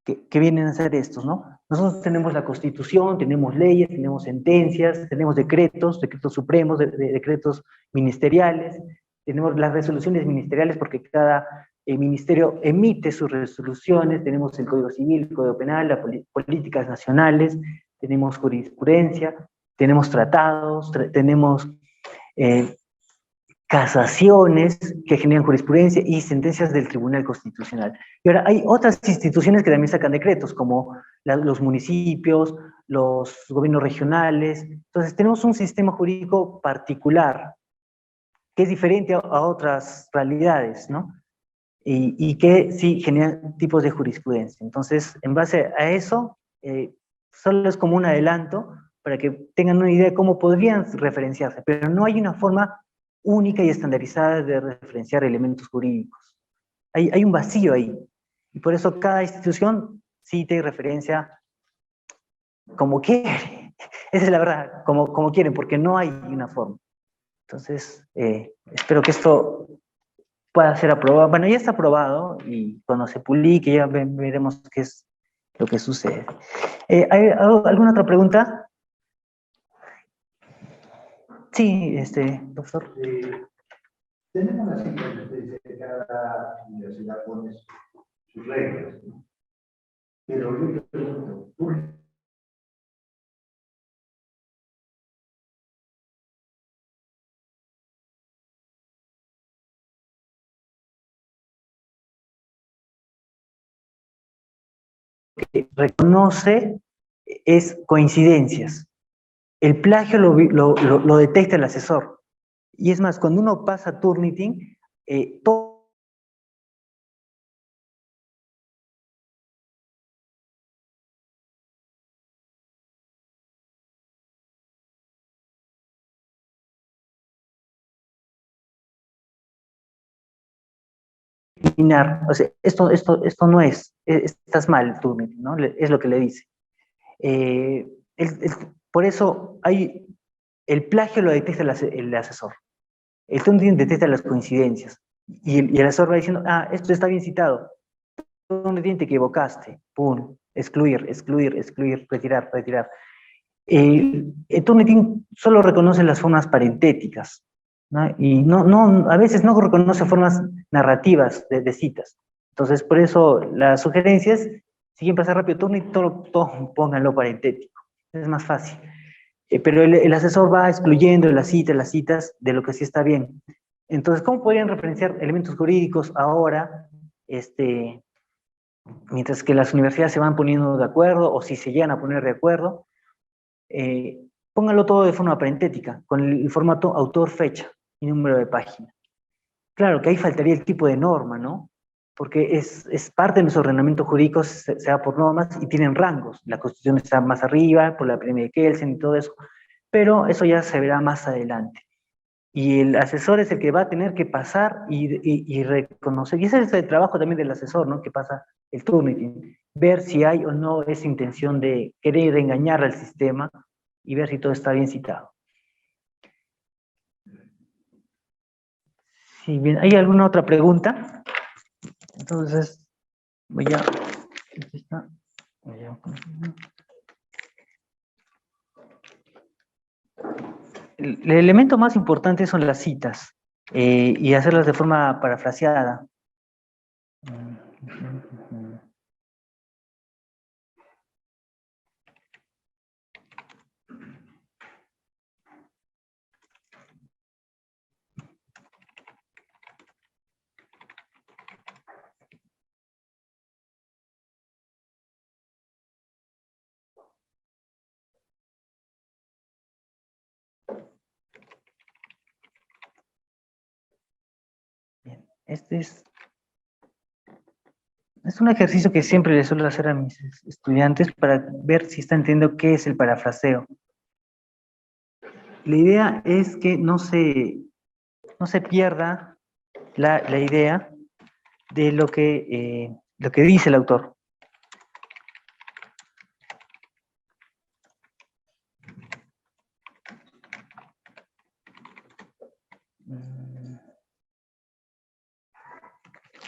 que vienen a ser estos, ¿no? Nosotros tenemos la Constitución, tenemos leyes, tenemos sentencias, tenemos decretos supremos, decretos ministeriales, tenemos las resoluciones ministeriales porque cada ministerio emite sus resoluciones, tenemos el Código Civil, el Código Penal, las políticas nacionales, tenemos jurisprudencia, tenemos tratados, tenemos casaciones que generan jurisprudencia y sentencias del Tribunal Constitucional. Y ahora hay otras instituciones que también sacan decretos, como los municipios, los gobiernos regionales. Entonces tenemos un sistema jurídico particular que es diferente a otras realidades, ¿no? Y que sí generan tipos de jurisprudencia. Entonces, en base a eso, solo es como un adelanto para que tengan una idea de cómo podrían referenciarse, pero no hay una forma única y estandarizada de referenciar elementos jurídicos. Hay un vacío ahí, y por eso cada institución cita y referencia como quiere. Esa es la verdad, como quieren, porque no hay una forma. Entonces, espero que esto pueda ser aprobado. Bueno, ya está aprobado, y cuando se publique ya veremos qué es lo que sucede. ¿Hay alguna otra pregunta? Sí, profesor. Tenemos la situación de que cada universidad pone sus reglas, ¿no? Pero yo te pregunto, ¿por Que reconoce es coincidencias. El plagio lo detecta el asesor. Y es más, cuando uno pasa Turnitin, todo eliminar, o sea, esto no es, estás mal, tú, ¿no? Es lo que le dice. Por eso el plagio lo detecta el asesor. El Turnitin detecta las coincidencias. Y el asesor va diciendo, esto está bien citado. Turnitin, te equivocaste. Pum, excluir, excluir, excluir, retirar, retirar. El Turnitin solo reconoce las formas parentéticas, ¿no? Y a veces no reconoce formas narrativas de citas. Entonces, por eso las sugerencias, si quieren pasar rápido Turnitin, todo pónganlo parentético. Es más fácil. Pero el asesor va excluyendo las citas de lo que sí está bien. Entonces, ¿cómo podrían referenciar elementos jurídicos ahora, mientras que las universidades se van poniendo de acuerdo, o si se llegan a poner de acuerdo? Pónganlo todo de forma parentética, con el formato autor, fecha y número de página. Claro que ahí faltaría el tipo de norma, ¿no? Porque es parte de los ordenamientos jurídicos, se da por normas y tienen rangos. La Constitución está más arriba, por la Epidemia de Kelsen y todo eso, pero eso ya se verá más adelante. Y el asesor es el que va a tener que pasar y reconocer, y ese es el trabajo también del asesor, ¿no? Que pasa el Turnitin, ver si hay o no esa intención de querer engañar al sistema y ver si todo está bien citado. Sí, bien, ¿hay alguna otra pregunta? Entonces, voy a... Aquí está. El elemento más importante son las citas y hacerlas de forma parafraseada. Bien, este es un ejercicio que siempre le suelo hacer a mis estudiantes para ver si están entendiendo qué es el parafraseo. La idea es que no se pierda la idea de lo que dice el autor.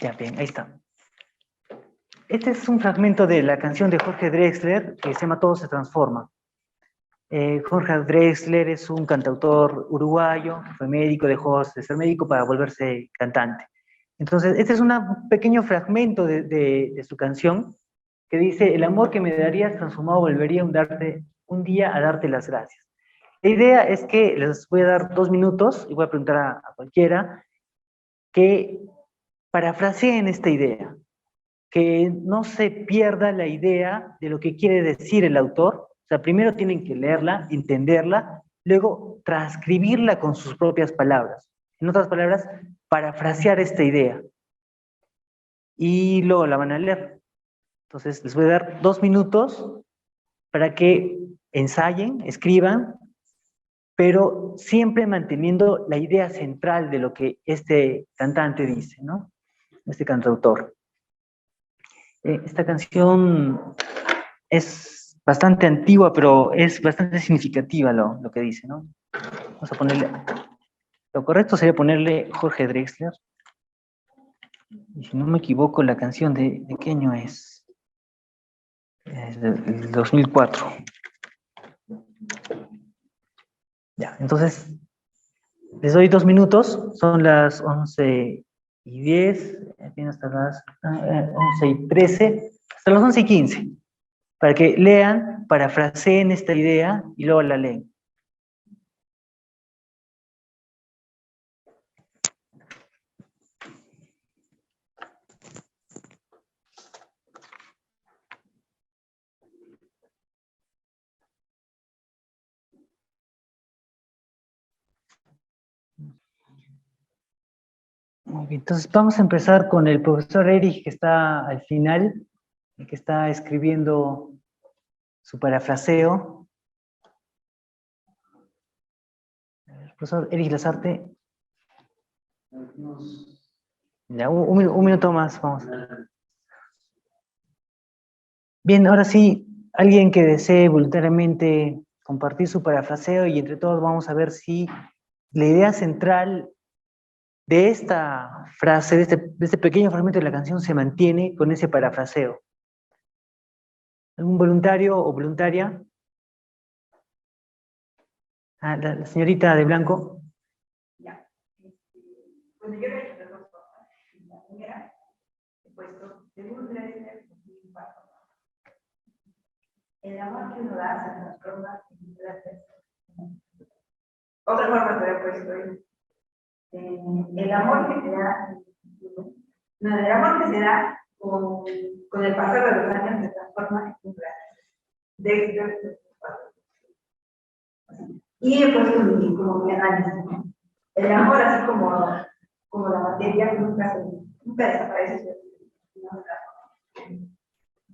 Ya, bien, ahí está. Este es un fragmento de la canción de Jorge Drexler que se llama Todo se transforma. Jorge Drexler es un cantautor uruguayo, fue médico, dejó de ser médico para volverse cantante. Entonces, este es un pequeño fragmento de su canción que dice: el amor que me darías transformado volvería un día a darte las gracias. La idea es que les voy a dar 2 minutos y voy a preguntar a cualquiera que parafraseen esta idea, que no se pierda la idea de lo que quiere decir el autor. O sea, primero tienen que leerla, entenderla, luego transcribirla con sus propias palabras. En otras palabras, parafrasear esta idea. Y luego la van a leer. Entonces, les voy a dar 2 minutos para que ensayen, escriban, pero siempre manteniendo la idea central de lo que este cantante dice, ¿no? Este cantautor. Esta canción es bastante antigua, pero es bastante significativa lo que dice, ¿no? Vamos a ponerle... Lo correcto sería ponerle Jorge Drexler. Y si no me equivoco, la canción ¿de qué año es? Es del 2004. Ya, entonces, les doy 2 minutos. Son las 11:10, hasta las 11:13, hasta las 11:15, para que lean, parafraseen esta idea y luego la leen. Muy bien, entonces vamos a empezar con el profesor Erich, que está al final, el que está escribiendo su parafraseo. El profesor Erich Lasarte nos Ya, un minuto más, vamos. Bien, ahora sí, alguien que desee voluntariamente compartir su parafraseo y entre todos vamos a ver si la idea central de esta frase, de este pequeño fragmento de la canción se mantiene con ese parafraseo. ¿Algún voluntario o voluntaria? Ah, la señorita de blanco. Ya. Bueno, yo he hecho dos cosas. La primera, he puesto, según debe ser un impacto. El amor que uno da se transforma en placer. Otra forma que he puesto es, el amor que se da, no, el amor que se da con el pasar de los años se transforma en un placer. Y he puesto como mi análisis, ¿no? El amor, así como la materia, nunca desaparece.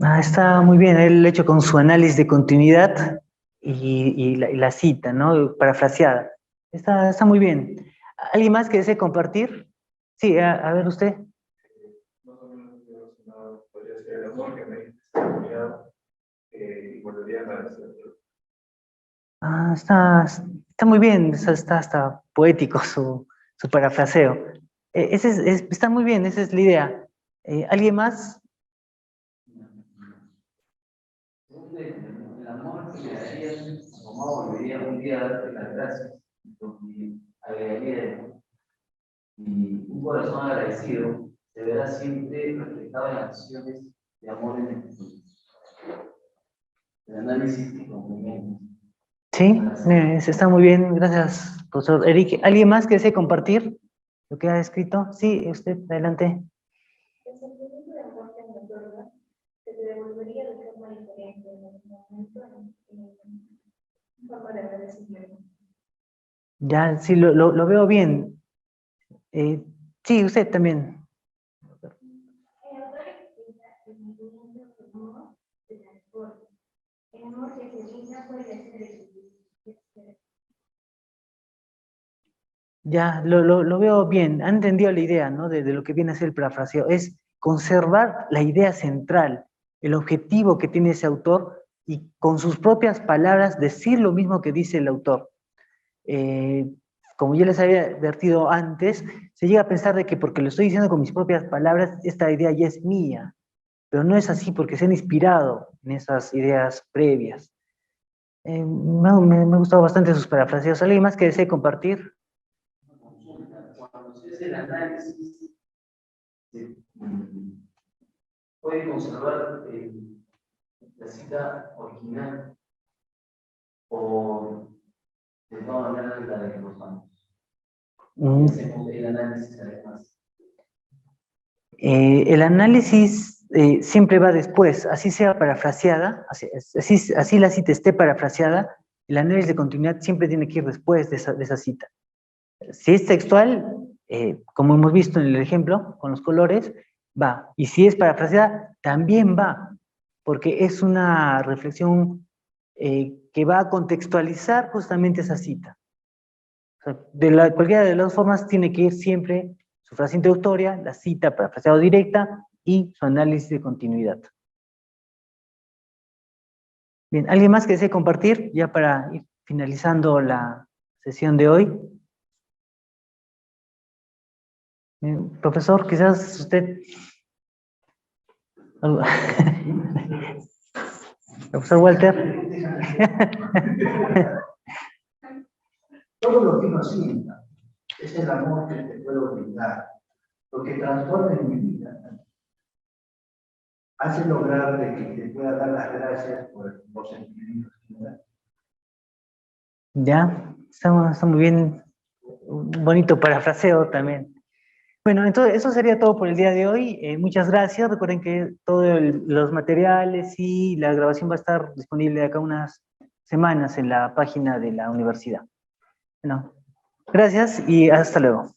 Ah, está muy bien, él lo ha hecho con su análisis de continuidad y la cita, ¿no? Parafraseada. Está muy bien. ¿Alguien más que desee compartir? Sí, a ver usted. Más o menos relacionado, podría ser el amor que me está y volvería a agradecer. Ah, está muy bien, está hasta poético su parafraseo. Está muy bien, esa es la idea. ¿Alguien más? El amor que le darían a tu mamá volvería un día a darte las gracias, porque agregaría y un corazón agradecido se verá siempre reflejado en las acciones de amor en el futuro. El análisis y complemento. Sí, está muy bien, gracias, profesor Eric. ¿Alguien más que desee compartir lo que ha escrito? Sí, usted, adelante. El sentimiento de amor que nos otorga se te devolvería de forma diferente en el momento en forma de agradecimiento. Ya, sí, lo veo bien. Sí, usted también. El autor explica el sentimiento de amor se transforma. El amor que se brinda puede ser el. Ya, lo veo bien. Han entendido la idea, ¿no? De lo que viene a ser el parafraseo. Es conservar la idea central, el objetivo que tiene ese autor y con sus propias palabras decir lo mismo que dice el autor. Como ya les había advertido antes, se llega a pensar de que porque lo estoy diciendo con mis propias palabras, esta idea ya es mía. Pero no es así porque se han inspirado en esas ideas previas. Me ha gustado bastante sus parafraseos. ¿Alguien más que desee compartir? Cuando se hace el análisis, puede conservar la cita original o de todas maneras la de los años. Hacemos el análisis además. El análisis siempre va después, así sea parafraseada, así la cita esté parafraseada, el análisis de continuidad siempre tiene que ir después de esa cita. Si es textual, como hemos visto en el ejemplo, con los colores, va. Y si es parafraseada, también va, porque es una reflexión que va a contextualizar justamente esa cita. O sea, cualquiera de las dos formas tiene que ir siempre su frase introductoria, la cita parafraseada directa y su análisis de continuidad. Bien, ¿alguien más que desee compartir ya para ir finalizando la sesión de hoy? Profesor, quizás usted... Profesor Walter. Todo lo que uno sienta es el amor que te puedo brindar, lo que transforma en mi vida. Hace lograr de que te pueda dar las gracias por los sentimientos que me dan. Ya, está muy bien. Un bonito parafraseo también. Bueno, entonces eso sería todo por el día de hoy. Muchas gracias. Recuerden que todos los materiales y la grabación va a estar disponible de acá unas semanas en la página de la universidad. Bueno, gracias y hasta luego.